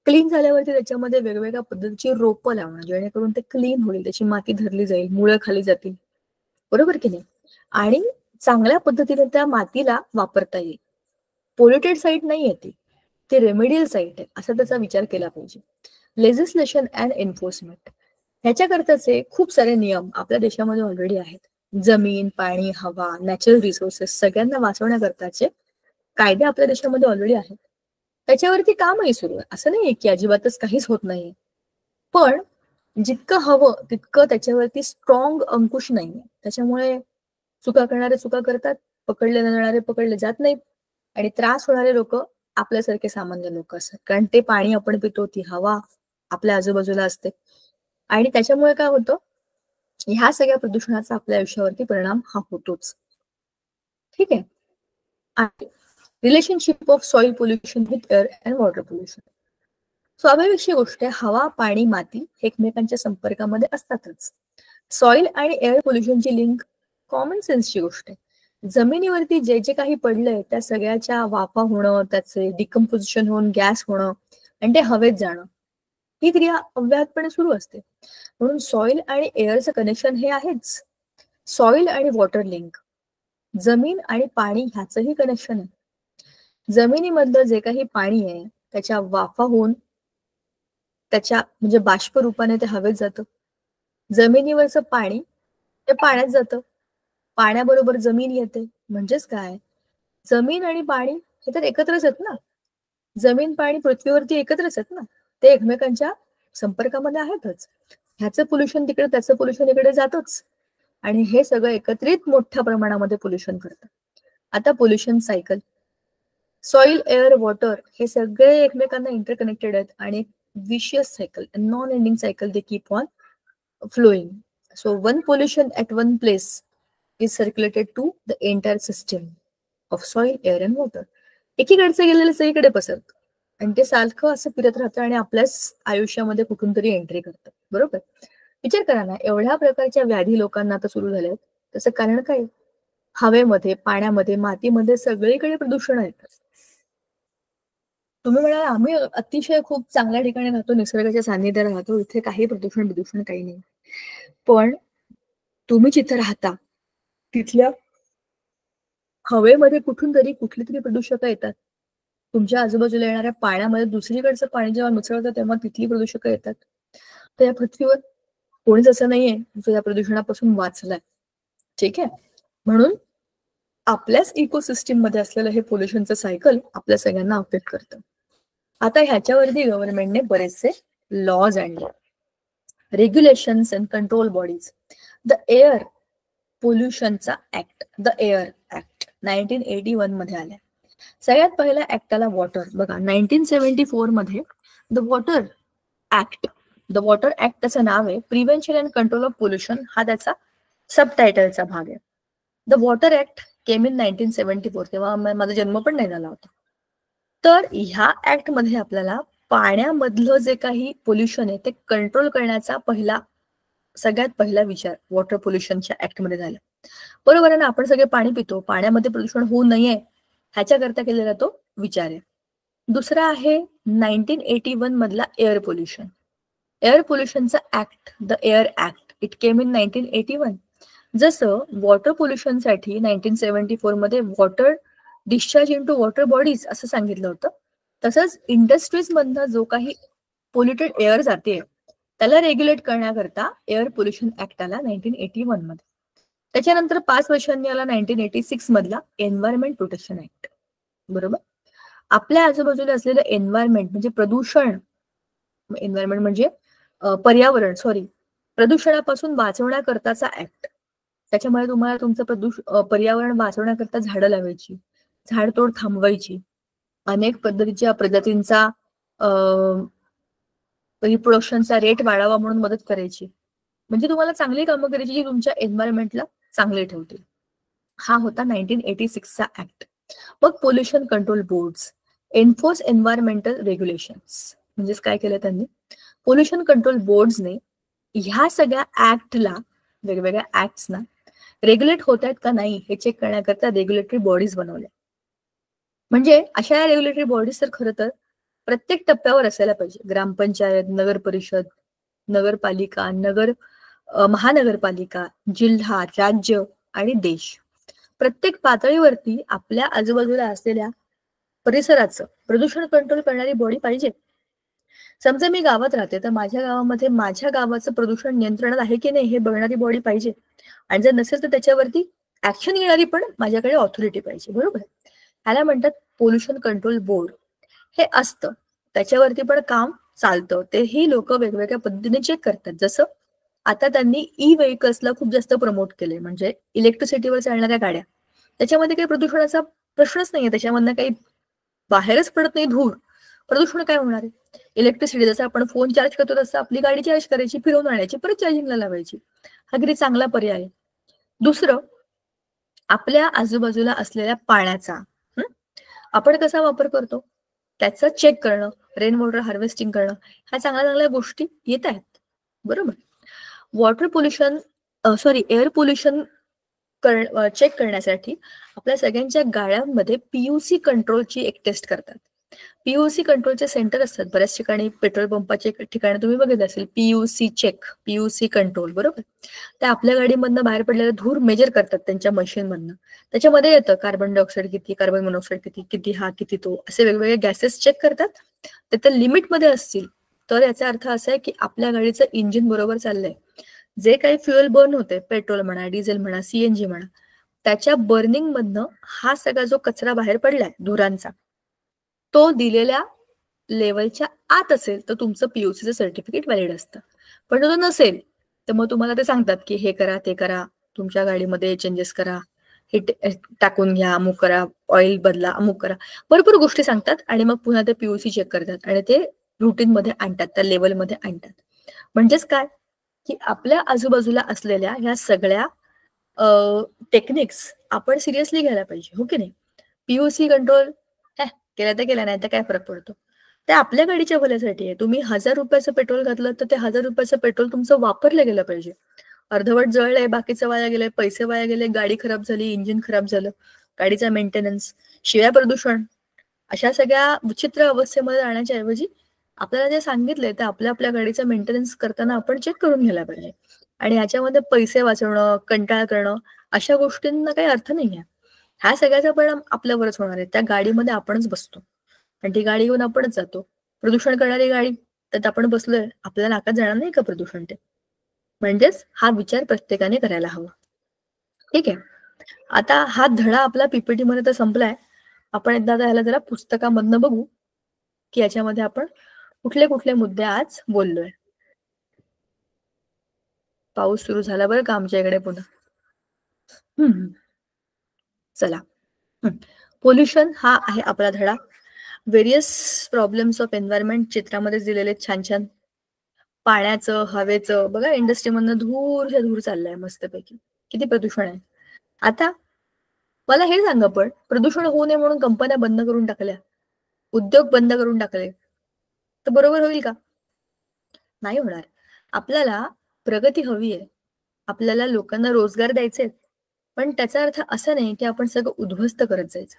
क्लीन झाल्यावरती त्याच्यामध्ये वेगवेगळ्या पद्धतीची रोपं लावणं, जेणेकरून ते क्लीन होईल, त्याची माती धरली जाईल, मुळं खाली जातील, बरोबर की नाही. आणि चांगल्या पद्धतीने त्या मातीला वापरता येईल. पोल्युटेड साईट नाही येते, ते रेमेडियल साईट आहे असा त्याचा विचार केला पाहिजे. लेजिस्लेशन अँड एन्फोर्समेंट ह्याच्याकरताचे खूप सारे नियम आपल्या देशामध्ये ऑलरेडी आहेत. जमीन, पाणी, हवा, नॅचरल रिसोर्सेस सगळ्यांना वाचवण्याकरताचे कायदे आपल्या देशामध्ये ऑलरेडी आहेत. त्याच्यावरती कामही सुरू आहे, असं नाहीये की अजिबातच काहीच होत नाहीये. पण जितकं हवं तितकं त्याच्यावरती स्ट्रॉंग अंकुश नाहीये. त्याच्यामुळे चुका करणारे चुका करतात, पकडले जाणारे पकडले जात नाहीत आणि त्रास होणारे लोक आपल्यासारखे सामान्य लोक असतात. कारण ते पाणी आपण पितो, ती हवा आपल्या आजूबाजूला असते आणि त्याच्यामुळे काय होतं, ह्या सगळ्या प्रदूषणाचा आपल्या आयुष्यावरती परिणाम हा होतोच. ठीक आहे. आणि relationship of soil pollution with air and water pollution. स्वाभाविकशी गोष्ट आहे, हवा, पाणी, माती एकमेकांच्या संपर्कामध्ये असतातच. सॉइल आणि एअर पोल्युशनची लिंक कॉमन सेन्सची गोष्ट आहे. जमिनीवरती जे जे काही पडलंय त्या सगळ्याच्या वाफा होणं, त्याचे डिकम्पोजिशन होऊन गॅस होणं आणि ते हवेत जाणं, ही क्रिया अव्याहतपणे सुरू असते. म्हणून सॉइल आणि एअरचं कनेक्शन हे आहेच. सॉइल आणि वॉटर लिंक, जमीन आणि पाणी ह्याचंही कनेक्शन आहे. जमिनीमधलं जे काही पाणी आहे त्याच्या वाफा होऊन त्याच्या म्हणजे बाष्प रूपाने ते हवेत जातं. जमिनीवरचं पाणी ते पाण्यात जातं, पाण्याबरोबर जमीन येते. म्हणजेच काय, जमीन आणि पाणी हे तर एकत्रच आहेत ना. जमीन, पाणी पृथ्वीवरती एकत्रच आहेत ना, ते एकमेकांच्या संपर्कामध्ये आहेतच. ह्याचं पोल्युशन तिकडे, त्याचं पोल्युशन इकडे जातच आणि हे सगळं एकत्रित मोठ्या प्रमाणामध्ये पोल्युशन करतं. आता pollution cycle, soil, air, water हे सगळे एकमेकांना इंटरकनेक्टेड आहेत आणि vicious cycle, non ending cycle they keep on flowing. So one pollution at one place is circulated to the entire system of soil, air and water. एकीकडचं गेलेलं सगळीकडे पसरतं आणि ते सारखं असं फिरत राहतं आणि आपल्याच आयुष्यामध्ये कुठून तरी एंट्री करतं, बरोबर. विचार करा ना, एवढ्या प्रकारच्या व्याधी लोकांना आता सुरू झाल्या, त्याचं कारण काय? हवेमध्ये, पाण्यामध्ये, मातीमध्ये सगळीकडे प्रदूषण आहे. तुम्ही म्हणाल आम्ही अतिशय खूप चांगल्या ठिकाणी राहतो, निसर्गाच्या सान्निध्यात राहतो, इथे काही प्रदूषण काही नाही. पण तुम्ही जिथे राहता तिथल्या हवेमध्ये कुठून तरी कुठली तरी प्रदूषकं येतात. तुमच्या आजूबाजूला येणाऱ्या पाण्यामध्ये दुसरीकडचं पाणी जेव्हा मिसळतं तेव्हा तिथली प्रदूषकं येतात. तर या पृथ्वीवर कोणीच असं नाहीये जो या प्रदूषणापासून वाचलाय. ठीक आहे. म्हणून आपल्याच इकोसिस्टीम मध्ये असलेलं हे पोल्युशनचं सायकल आपल्या सगळ्यांना अफेक्ट करतं. आता ह्याच्यावरती गव्हर्नमेंटने बरेचसे लॉज आणले, regulations and control bodies. The air पोल्युशनचा ऍक्ट, द एअर ऍक्ट 1981 मध्ये आलाय. सगळ्यात पहिल्या ऍक्टाला वॉटर बघा 1974 मध्ये the water act. The water act त्याचं नाव आहे. Prevention and control of pollution हा त्याचा सबटायटलचा भाग आहे. The water act came in 1974. तेव्हा माझा जन्म पण नाही झाला होता. तर ह्या ऍक्ट मध्ये आपल्याला पाण्यामधलं जे काही पोल्युशन आहे ते कंट्रोल करण्याचा सगळ्यात पहिला विचार वॉटर पोल्युशनच्या ऍक्ट मध्ये झाला. बरोबर आहे ना. आपण सगळे पाणी पितो, पाण्यामध्ये प्रदूषण होऊ नये ह्याच्याकरता केलेला तो विचार आहे. दुसरा आहे 1981 मधला एअर पोल्युशन. एअर पोल्युशनचा act, the air act, it came in 1981. जसं वॉटर पोल्युशनसाठी 1974 मध्ये water discharge into water bodies असं सांगितलं होतं, तसंच इंडस्ट्रीज मधनं जो काही पोल्युटेड एअर जाते त्याला रेग्युलेट करण्याकरता एअर पोल्युशन ऍक्ट आला 1981 मध्ये. त्याच्यानंतर 5 वर्षांनी आला 1986 मधला एन्व्हायरमेंट प्रोटेक्शन ऍक्ट. बरोबर. आपल्या आजूबाजूला असलेलं एन्व्हायरमेंट म्हणजे प्रदूषण, एन्व्हायरमेंट म्हणजे पर्यावरण, प्रदूषणापासून वाचवण्याकरताचा ऍक्ट. त्याच्यामुळे तुम्हाला तुमचं पर्यावरण वाचवण्याकरता झाडं लावायची, झाडतोड थांबवायची, अनेक पद्धतीच्या प्रजातींचा रिप्रोडक्शनचा रेट वाढावा म्हणून मदत करायची. म्हणजे तुम्हाला चांगली कामं करायची जी तुमच्या एन्व्हायरमेंटला चांगले ठेवतील. हा होता 1986 चा ऍक्ट. मग pollution control boards enforce environmental regulations. म्हणजेच काय केलं त्यांनी, पोल्युशन कंट्रोल बोर्ड्सने ह्या सगळ्या ऍक्टला, वेगवेगळ्या ऍक्ट्सना रेग्युलेट होत आहेत का नाही हे चेक करण्याकरता रेग्युलेटरी बॉडीज बनवल्या. म्हणजे अशा रेग्युलेटरी बॉडीज तर खरं तर प्रत्येक टप्प्यावर असायला पाहिजे. ग्रामपंचायत, नगर परिषद, नगरपालिका, महानगरपालिका, जिल्हा, राज्य आणि देश. प्रत्येक पातळीवरती आपल्या आजूबाजूला असलेल्या परिसराचं प्रदूषण कंट्रोल करणारी बॉडी पाहिजे. समजा मी गावात राहते तर माझ्या गावामध्ये माझ्या गावाचं प्रदूषण नियंत्रणात आहे की नाही हे बघणारी बॉडी पाहिजे. आणि जर नसेल तर त्याच्यावरती ऍक्शन घेणारी पण माझ्याकडे ऑथॉरिटी पाहिजे. बरोबर. ह्याला म्हणतात पोल्युशन कंट्रोल बोर्ड. हे असतं, त्याच्यावरती पण काम चालतं. तेही लोक वेगवेगळ्या पद्धतीने चेक करतात. जसं आता त्यांनी ई व्हेकल्सला खूप जास्त प्रमोट केले, म्हणजे इलेक्ट्रिसिटीवर चालणाऱ्या गाड्या. त्याच्यामध्ये काही प्रदूषणाचा प्रश्नच नाहीये, त्याच्यामधनं काही बाहेरच पडत नाही धूर. प्रदूषण काय होणार आहे. इलेक्ट्रिसिटी जसं आपण फोन चार्ज करतो तसं आपली गाडी चार्ज करायची, फिरवून आणायची, परत चार्जिंगला लावायची. हा किती चांगला पर्याय आहे. दुसरं, आपल्या आजूबाजूला असलेल्या पाण्याचा आपण कसा वापर करतो त्याचा चेक करणं, रेन वॉटर हार्वेस्टिंग करणं, ह्या चांगल्या गोष्टी येत आहेत. बरोबर. Water pollution air pollution check करण्यासाठी आपल्या सगळ्यांच्या गाड्यांमध्ये पीयूसी कंट्रोलची एक टेस्ट करतात. पीयूसी कंट्रोलचे सेंटर असतात बऱ्याच ठिकाणी. पेट्रोल पंपाचे ठिकाणी तुम्ही बघितलं असेल पीयूसी चेक, पीयूसी कंट्रोल. बरोबर. ते आपल्या गाडीमधनं बाहेर पडलेला धूर मेजर करतात त्यांच्या मशीन मधनं. त्याच्यामध्ये येतं कार्बन डायऑक्साईड किती, कार्बन मोनॉक्साईड किती, किती हा किती तो, असे वेगवेगळे गॅसेस चेक करतात. ते तर लिमिटमध्ये असतील तर याचा अर्थ असा आहे की आपल्या गाडीचं इंजिन बरोबर चाललंय. जे काही फ्युएल बर्न होते, पेट्रोल म्हणा, डिझेल म्हणा, सीएनजी म्हणा, त्याच्या बर्निंग मधनं हा सगळा जो कचरा बाहेर पडलाय धुरांचा, तो दिलेल्या लेवलच्या आत असेल तर तुमचं पीयूसीचं सर्टिफिकेट व्हॅलिड असतं. पण तो नसेल तर मग तुम्हाला ते सांगतात की हे करा, ते करा, तुमच्या गाडीमध्ये चेंजेस करा, हे टाकून घ्या, अमुक करा, ऑइल बदला, अमुक करा, भरपूर गोष्टी सांगतात. आणि मग पुन्हा ते पीयूसी चेक करतात आणि ते रुटीन मध्ये आणतात, त्या लेवलमध्ये आणतात. म्हणजेच काय की आपल्या आजूबाजूला असलेल्या ह्या सगळ्या टेक्निक्स आपण सिरियसली घ्यायला पाहिजे. हो की नाही. पीयूसी कंट्रोल केला तर केला, नाही तर काय फरक पडतो. ते आपल्या गाडीच्या भल्यासाठी आहे. तुम्ही 1000 रुपयाचं पेट्रोल घातलं तर ते 1000 रुपयाचं पेट्रोल तुमचं वापरलं गेलं पाहिजे. अर्धवट जळलंय, बाकीचं वाया गेलंय, पैसे वाया गेले, गाडी खराब झाली, इंजिन खराब झालं, गाडीचा मेंटेनन्स, शिवाय प्रदूषण, अशा सगळ्या विचित्र अवस्थेमध्ये राहण्याच्या ऐवजी आपल्याला जे सांगितलंय ते आपल्या गाडीचं मेंटेनन्स करताना आपण चेक करून घ्यायला पाहिजे. आणि याच्यामध्ये पैसे वाचवणं, कंटाळ करणं, अशा गोष्टींना काही अर्थ नाहीये. ह्या सगळ्याचा परिणाम आपल्यावरच होणार आहे. त्या गाडीमध्ये आपणच बसतो आणि ती गाडी घेऊन आपणच जातो. प्रदूषण करणारी गाडी, त्यात आपण बसलोय, आपल्याला नाकात जाणार नाही का प्रदूषण ते. म्हणजेच हा विचार प्रत्येकाने करायला हवा. ठीक आहे. आता हा धडा आपला पीपीटी मध्ये तर संपलाय. आपण एकदा ह्याला जरा पुस्तकामधनं बघू की याच्यामध्ये आपण कुठले कुठले मुद्दे आज बोललोय. पाऊस सुरू झाला बरं का आमच्या इकडे पुन्हा. चला, पोल्युशन हा आहे आपला धडा. व्हेरियस प्रॉब्लेम्स ऑफ एन्व्हायरमेंट चित्रामध्ये दिलेले छान छान. पाण्याचं, हवेचं, बघा इंडस्ट्रीमधनं धूरच्या धूर चाललाय मस्तपैकी. किती प्रदूषण आहे. आता मला हे सांगा, पण प्रदूषण होऊ नये म्हणून कंपन्या बंद करून टाकल्या, उद्योग बंद करून टाकले, तर बरोबर होईल का? नाही होणार. आपल्याला प्रगती हवी आहे, आपल्याला लोकांना रोजगार द्यायचे, पण त्याचा अर्थ असा नाही की आपण सगळं उद्ध्वस्त करत जायचं.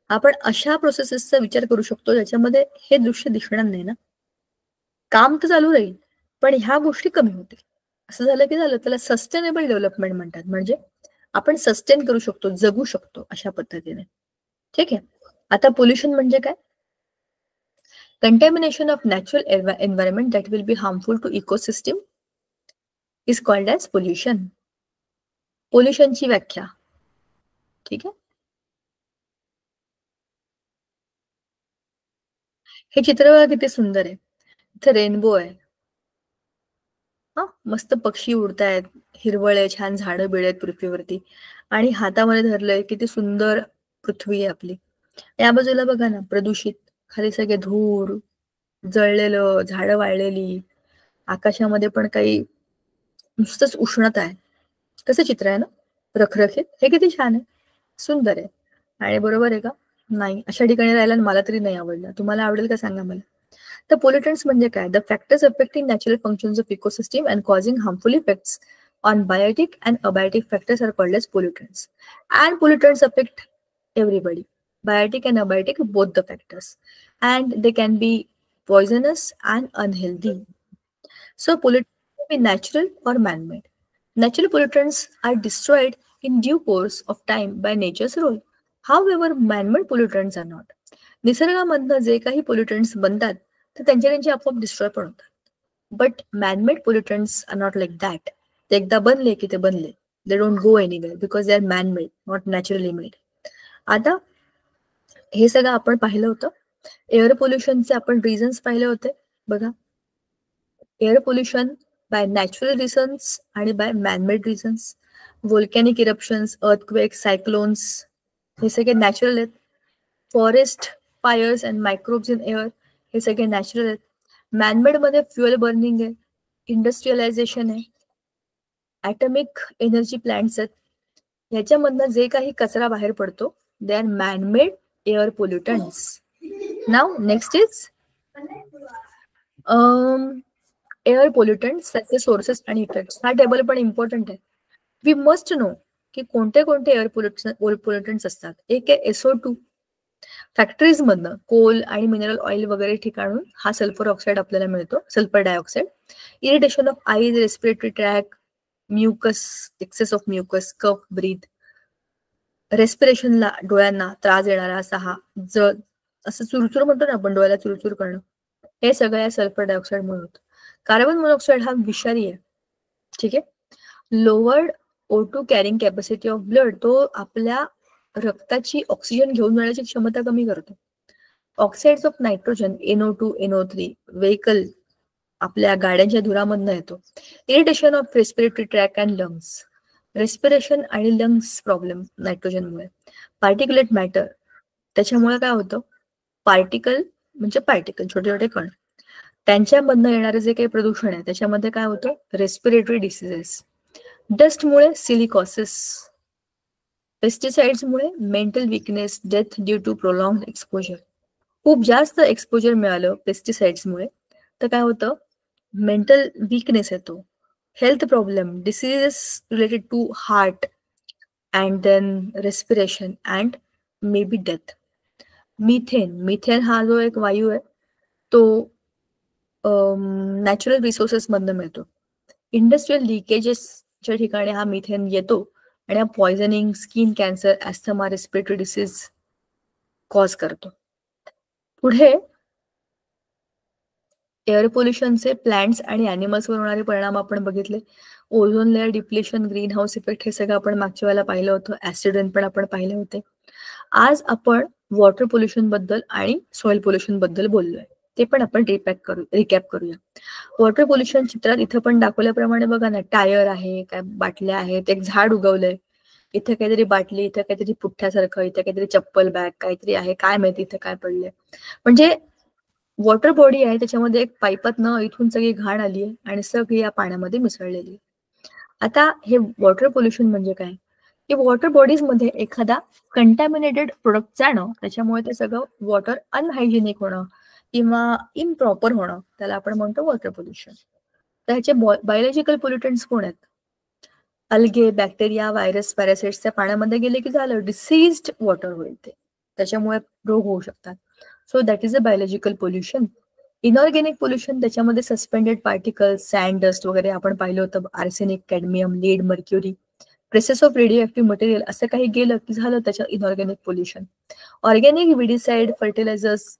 आपण अशा प्रोसेसेसचा विचार करू शकतो ज्याच्यामध्ये हे दृश्य दिसणार नाही ना. काम तर चालू राहील, पण ह्या गोष्टी कमी होतील. असं झालं की झालं. त्याला सस्टेनेबल डेव्हलपमेंट म्हणतात. म्हणजे आपण सस्टेन करू शकतो, जगू शकतो अशा पद्धतीने. ठीक आहे. आता पोल्युशन म्हणजे काय? Contamination of natural environment that will be harmful to ecosystem is called as pollution. पोल्युशनची व्याख्या. ठीक आहे. हे चित्र बघा किती सुंदर आहे. इथे रेनबो आहे. हा, मस्त पक्षी उडतायत, हिरवळ आहे, छान झाडं बिळ आहेत पृथ्वीवरती, आणि हातामध्ये धरलंय किती सुंदर पृथ्वी आहे आपली. या बाजूला बघा ना, प्रदूषित, खाली सगळे धूर, जळलेलं, झाडं वाळलेली, आकाशामध्ये पण काही नुसतंच उष्णता आहे. कसं चित्र आहे ना, रखरखीत. हे किती छान आहे, सुंदर आहे. आणि बरोबर आहे का? नाही. अशा ठिकाणी राहायला मला तरी नाही आवडलं. तुम्हाला आवडेल का सांगा मला. तर पोल्युटंट्स म्हणजे काय? The factors affecting natural functions of ecosystem and causing harmful effects on biotic and abiotic factors are called as pollutants. And pollutants affect everybody, biotic and abiotic, both the factors, and they can be poisonous and unhealthy. So pollutants can be natural or man-made. Natural pollutants are destroyed in due course of time by nature's role. However, man-made pollutants are not. निसर्गामधनं जे काही पोल्युटंट्स बनतात तर त्यांचे आपोआप destroy पण होतात. But manmade pollutants are not like that. ते एकदा बनले की ते बनले. They don't go anywhere because they are manmade, not naturally made. आता हे सगळं आपण पाहिलं होतं. एअर पोल्युशनचे आपण रिझन्स पाहिले होते. बघा, air pollution by natural reasons आणि by manmade reasons. Volcanic eruptions, earthquake, cyclones, हे सगळे नॅचरल आहेत. Forest fires and microbes in air, हे सगळे नॅचरल आहेत. मॅनमेड मध्ये फ्युएल बर्निंग आहे, इंडस्ट्रियलायझेशन आहे, ॲटॉमिक एनर्जी प्लांट्स आहेत. ह्याच्यामधनं जे काही कचरा बाहेर पडतो, they are manmade air pollutants. नाव नेक्स्ट इज एअर पोल्युटंट्स, त्याचे सोर्सेस आणि इफेक्ट्स. हा टेबल पण इम्पॉर्टंट आहे. वी मस्ट नो की कोणते कोणते एअर पोल्युटंट्स असतात. एक आहे SO2. फॅक्टरीज मधनं कोल आणि मिनरल ऑइल वगैरे ठिकाणून हा सल्फर ऑक्साईड आपल्याला मिळतो, sulphur dioxide. Irritation of eyes, respiratory tract, mucus, excess of mucus, cough, breath. रेस्पिरेशनला, डोळ्यांना त्रास देणारा असा हा असं चुरचुर म्हणतो ना आपण, डोळ्याला चुरचुर करणं, हे सगळं या सल्फर डायऑक्साईडमुळे होतं. कार्बन मोनॉक्साईड हा विषारी आहे. ठीक आहे. Lowered O2 carrying capacity of blood, तो आपल्या रक्ताची ऑक्सिजन घेऊन जाण्याची क्षमता कमी करतो. Oxides of nitrogen, NO2, NO3, vehicle, आपल्या गाड्यांच्या धुरामधनं येतो. Irritation of respiratory track and lungs, respiration आणि लंग्स प्रॉब्लेम नायट्रोजनमुळे. पार्टिक्युलेट मॅटर, त्याच्यामुळे काय होतं, पार्टिकल म्हणजे पार्टिकल, छोटे छोटे कण, त्यांच्यामधनं येणारे जे काही प्रदूषण आहे त्याच्यामध्ये काय होतं, रेस्पिरेटरी डिसीजेस. डस्टमुळे सिलिकॉसिस. पेस्टिसाइड्समुळे mental weakness, death due to prolong exposure. खूप जास्त एक्सपोजर मिळालं पेस्टिसाइड्समुळे तर काय होतं, मेंटल वीकनेस येतो, health problem, diseases related to heart and then respiration and may be death. Methane हा जो एक वायू आहे तो नॅचरल रिसोर्सेस मधनं मिळतो. इंडस्ट्रियल लिकेजेसच्या ठिकाणी हा मिथेन येतो आणि हा poisoning, skin cancer, asthma, respiratory disease cause करतो. पुढे एअर पोल्युशनचे प्लांट्स आणि ॲनिमल्सवर होणारे परिणाम आपण बघितले. Ozone layer depletion, green house effect, हे सगळं आपण मागच्या वेळेला पाहिलं होतं. ऍसिड रेन पण आपण पाहिले होते. आज आपण वॉटर पोल्युशन बद्दल आणि सॉइल पोल्युशन बद्दल बोललोय, ते पण आपण रिकॅप करूया. वॉटर पोल्युशन चित्रात इथं पण दाखवल्याप्रमाणे बघा ना, टायर आहे, काय बाटल्या आहेत, एक झाड उगवलंय, इथे काहीतरी बाटली, इथे काहीतरी पुठ्ठ्यासारखं, इथे काहीतरी चप्पल बॅग काहीतरी आहे, काय माहिती इथे काय पडलंय. म्हणजे वॉटर बॉडी आहे, त्याच्यामध्ये एक पाईपातनं इथून सगळी घाण आली आहे आणि सगळी या पाण्यामध्ये मिसळलेली आहे. आता हे वॉटर पोल्युशन म्हणजे काय, की वॉटर बॉडीज मध्ये एखादा कंटॅमिनेटेड प्रोडक्ट जाणं, त्याच्यामुळे ते सगळं वॉटर अनहायजेनिक होणं किंवा इम्प्रॉपर होणं, त्याला आपण म्हणतो वॉटर पोल्युशन. तर ह्याचे बायोलॉजिकल पोल्युटंट्स कोण आहेत? अल्गे, बॅक्टेरिया, व्हायरस, पॅरासाइट्स त्या पाण्यामध्ये गेले की झालं, डिसीज्ड वॉटर होईल ते, त्याच्यामुळे रोग होऊ शकतात. So that is a biological pollution. Inorganic pollution, त्याच्यामध्ये सस्पेंडेड पार्टिकल्स, सँड, डस्ट वगैरे आपण पाहिलं होतं, arsenic, cadmium, lead, mercury, presence of radioactive material असं काही गेलं की झालं त्याच्या inorganic pollution. Organic weedicide, fertilizers,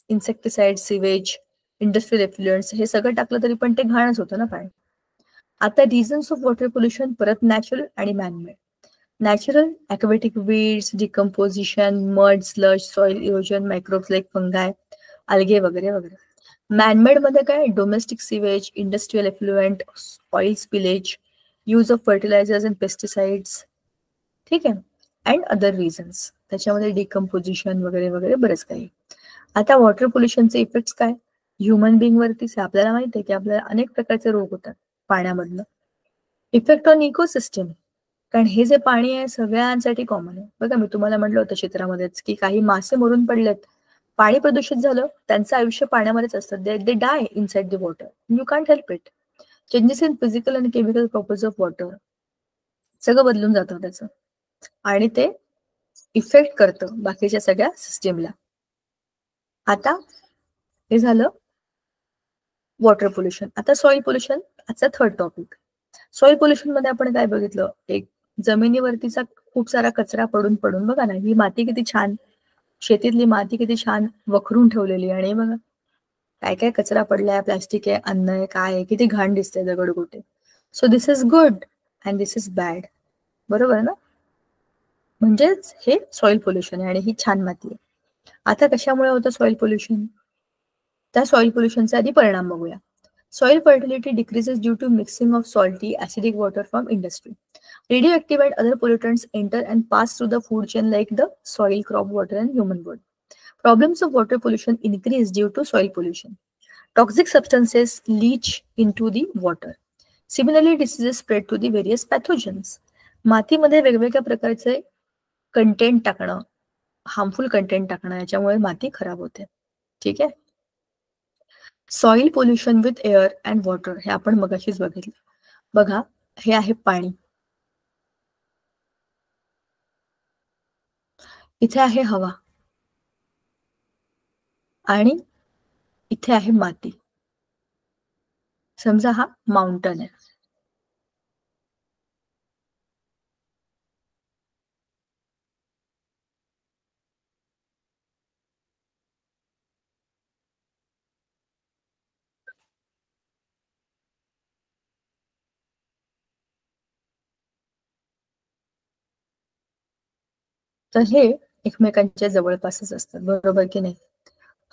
insecticide, sewage, industrial effluents हे सगळं टाकलं तरी पण ते घाणच होतं ना पाणी. आता रिझन्स ऑफ वॉटर पोल्युशन परत नॅचरल आणि manmade. Natural, aquatic weeds, decomposition, mud, sludge, soil erosion, microbes like fungi, algae वगैरे वगैरे. मॅनमेड मध्ये काय, domestic sewage, industrial effluent, oil spillage, use of fertilisers and pesticides, ठीक आहे, अँड अदर रिझन्स, त्याच्यामध्ये decomposition वगैरे वगैरे बरेच काही. आता वॉटर पोल्युशनचे इफेक्ट्स काय, ह्युमन बिंग वरतीच आपल्याला माहिती आहे की आपल्याला अनेक प्रकारचे रोग होतात पाण्यामधनं. इफेक्ट ऑन इकोसिस्टम, कारण हे जे पाणी आहे सगळ्यांसाठी कॉमन आहे. बघा मी तुम्हाला म्हटलं होतं चित्रामध्येच की काही मासे मरून पडलेत, पाणी प्रदूषित झालं, त्यांचं आयुष्य पाण्यामध्येच असतं, they die inside the water, you can't help it. Changes in physical आणि केमिकल प्रॉपर्टीज ऑफ वॉटर, सगळं बदलून जातं त्याचं आणि ते इफेक्ट करतं बाकीच्या सगळ्या सिस्टीमला. आता हे झालं वॉटर पोल्युशन. आता सॉइल पोल्युशन, आजचा थर्ड टॉपिक. सॉइल पोल्युशन मध्ये आपण काय बघितलं, एक जमिनीवरतीचा खूप सारा कचरा पडून पडून, बघा ना ही माती किती छान, शेतीतली माती किती छान वखरून ठेवलेली, आणि बघा काय काय कचरा पडलाय, प्लास्टिक आहे, अन्न आहे, काय आहे, किती घाण दिसते दगडगोटे. So this is good and this is bad, बरोबर ना. म्हणजेच हे सॉइल पोल्युशन आहे आणि ही छान माती आहे. आता कशामुळे होतं सॉइल पोल्युशन, त्या सॉइल पोल्युशनचा आधी परिणाम बघूया. Soil fertility decreases due to mixing of salty, acidic water from industry. Radioactive and other pollutants enter and pass through the food chain like the soil, crop water, and human food. Problems of water pollution increase due to soil pollution. Toxic substances leach into the water. Similarly, diseases spread to the various pathogens. मातीमध्ये वेगवेगळ्या प्रकारचे content टाकणं, harmful content टाकणं, याच्यामुळे माती खराब होते. ठीक आहे. Soil pollution with air and water, हे आपण मगाशीच बघितलं. बघा हे आहे पाणी, इथे आहे हवा आणि इथे आहे माती. समजा हा माउंटन आहे, तर हे एकमेकांच्या जवळपासच असतात, बरोबर की नाही.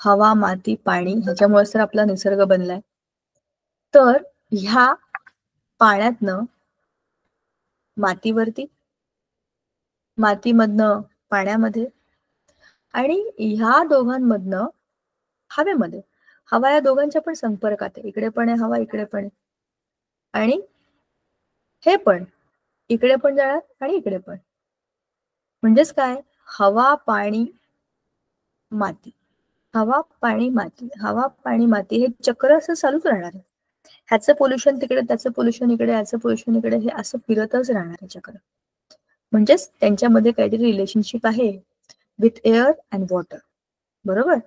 हवा, माती, पाणी ह्याच्यामुळे तर आपला निसर्ग बनलाय. तर ह्या पाण्यातनं मातीवरती, मातीमधनं पाण्यामध्ये, आणि ह्या दोघांमधनं हवेमध्ये. हवा या दोघांच्या पण संपर्कात आहे, इकडे पण आहे हवा, इकडे पण आहे, आणि हे पण इकडे पण जाणार आणि इकडे पण. म्हणजेच काय, हवा, पाणी, माती, हवा, पाणी, माती, हवा, पाणी, माती, हे चक्र असं चालूच राहणार आहे. ह्याचं पोल्युशन तिकडे, त्याचं पोल्युशन इकडे, ह्याचं पोल्युशन इकडे, हे असं फिरतच राहणार आहे चक्र. म्हणजेच त्यांच्यामध्ये काहीतरी रिलेशनशिप आहे विथ एअर अँड वॉटर, बरोबर.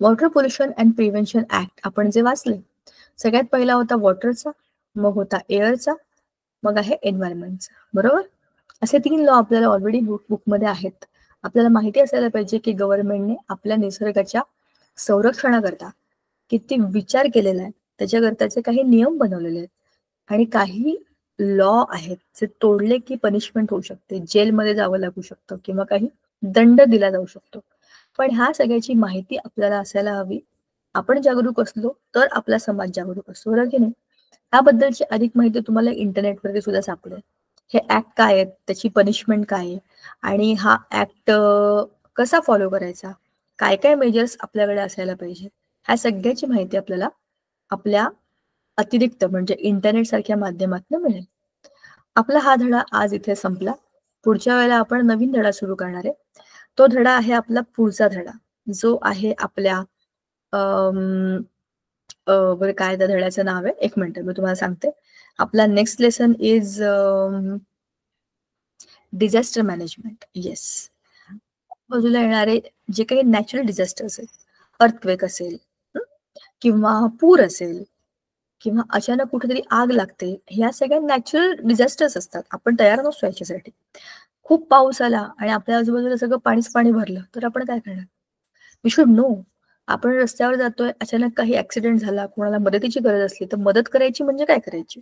Water pollution and prevention act आपण जे वाचले, सगळ्यात पहिला होता वॉटरचा, मग होता एअरचा, मग आहे एन्व्हायरमेंटचा, बरोबर. असे 3 लॉ आपल्याला ऑलरेडी बुकमध्ये आहेत. आपल्याला माहिती असायला पाहिजे की गव्हर्नमेंटने आपल्या निसर्गाच्या संरक्षणाकरता किती विचार केलेला आहे, त्याच्याकरताचे काही नियम बनवलेले आहेत, आणि काही लॉ आहेत जे तोडले की पनिशमेंट होऊ शकते, जेलमध्ये जावं लागू शकतं किंवा काही दंड दिला जाऊ शकतो. पण ह्या सगळ्याची माहिती आपल्याला असायला हवी. आपण जागरूक असलो तर आपला समाज जागरूक असतो, बरोबर की नाही. याबद्दलची अधिक माहिती तुम्हाला इंटरनेटवरती सुद्धा सापडेल. हे ऍक्ट काय आहेत, त्याची पनिशमेंट काय आहे आणि हा ऍक्ट कसा फॉलो करायचा, काय काय मेजर्स आपल्याकडे असायला पाहिजे, ह्या सगळ्याची माहिती आपल्याला आपल्या अतिरिक्त म्हणजे इंटरनेट सारख्या माध्यमातून मिळेल. आपला हा धडा आज इथे संपला. पुढच्या वेळेला आपण नवीन धडा सुरू करणार आहे. तो धडा आहे आपला पुढचा धडा, जो आहे आपल्या बरं काय त्या धड्याचं नाव आहे, एक मिनिट मी तुम्हाला सांगते. आपला next lesson is disaster management. Yes, बाजूला येणारे जे काही नॅचरल डिझास्टर्स आहेत, अर्थक्वेक असेल किंवा पूर असेल किंवा अचानक कुठेतरी आग लागते, ह्या सगळ्या नॅचरल डिझास्टर्स असतात. आपण तयार नसतो याच्यासाठी. खूप पाऊस आला आणि आपल्या आजूबाजूला सगळं पाणीच पाणी भरलं तर आपण काय करणार? We should know. आपण रस्त्यावर जातोय, अचानक काही ऍक्सिडेंट झाला, कोणाला मदतीची गरज असली तर मदत करायची म्हणजे काय करायची,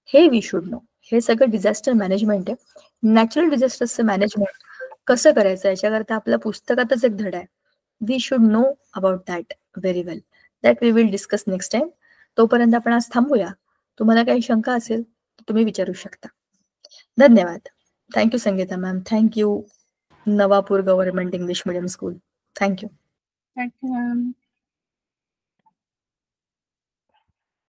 हे वी शुड नो. हे सगळं डिझास्टर मॅनेजमेंट आहे. नॅचरल डिझास्टर्सचं मॅनेजमेंट कसं करायचं याच्याकरता आपल्या पुस्तकातच एक धडा आहे. We should know about that very well. That we will discuss next time. तोपर्यंत आपण आज थांबूया. तुम्हाला काही शंका असेल तर तुम्ही विचारू शकता. धन्यवाद. Thank you Sangeeta ma'am. Thank you Navapur government English medium school. Thank you. Thank you ma'am.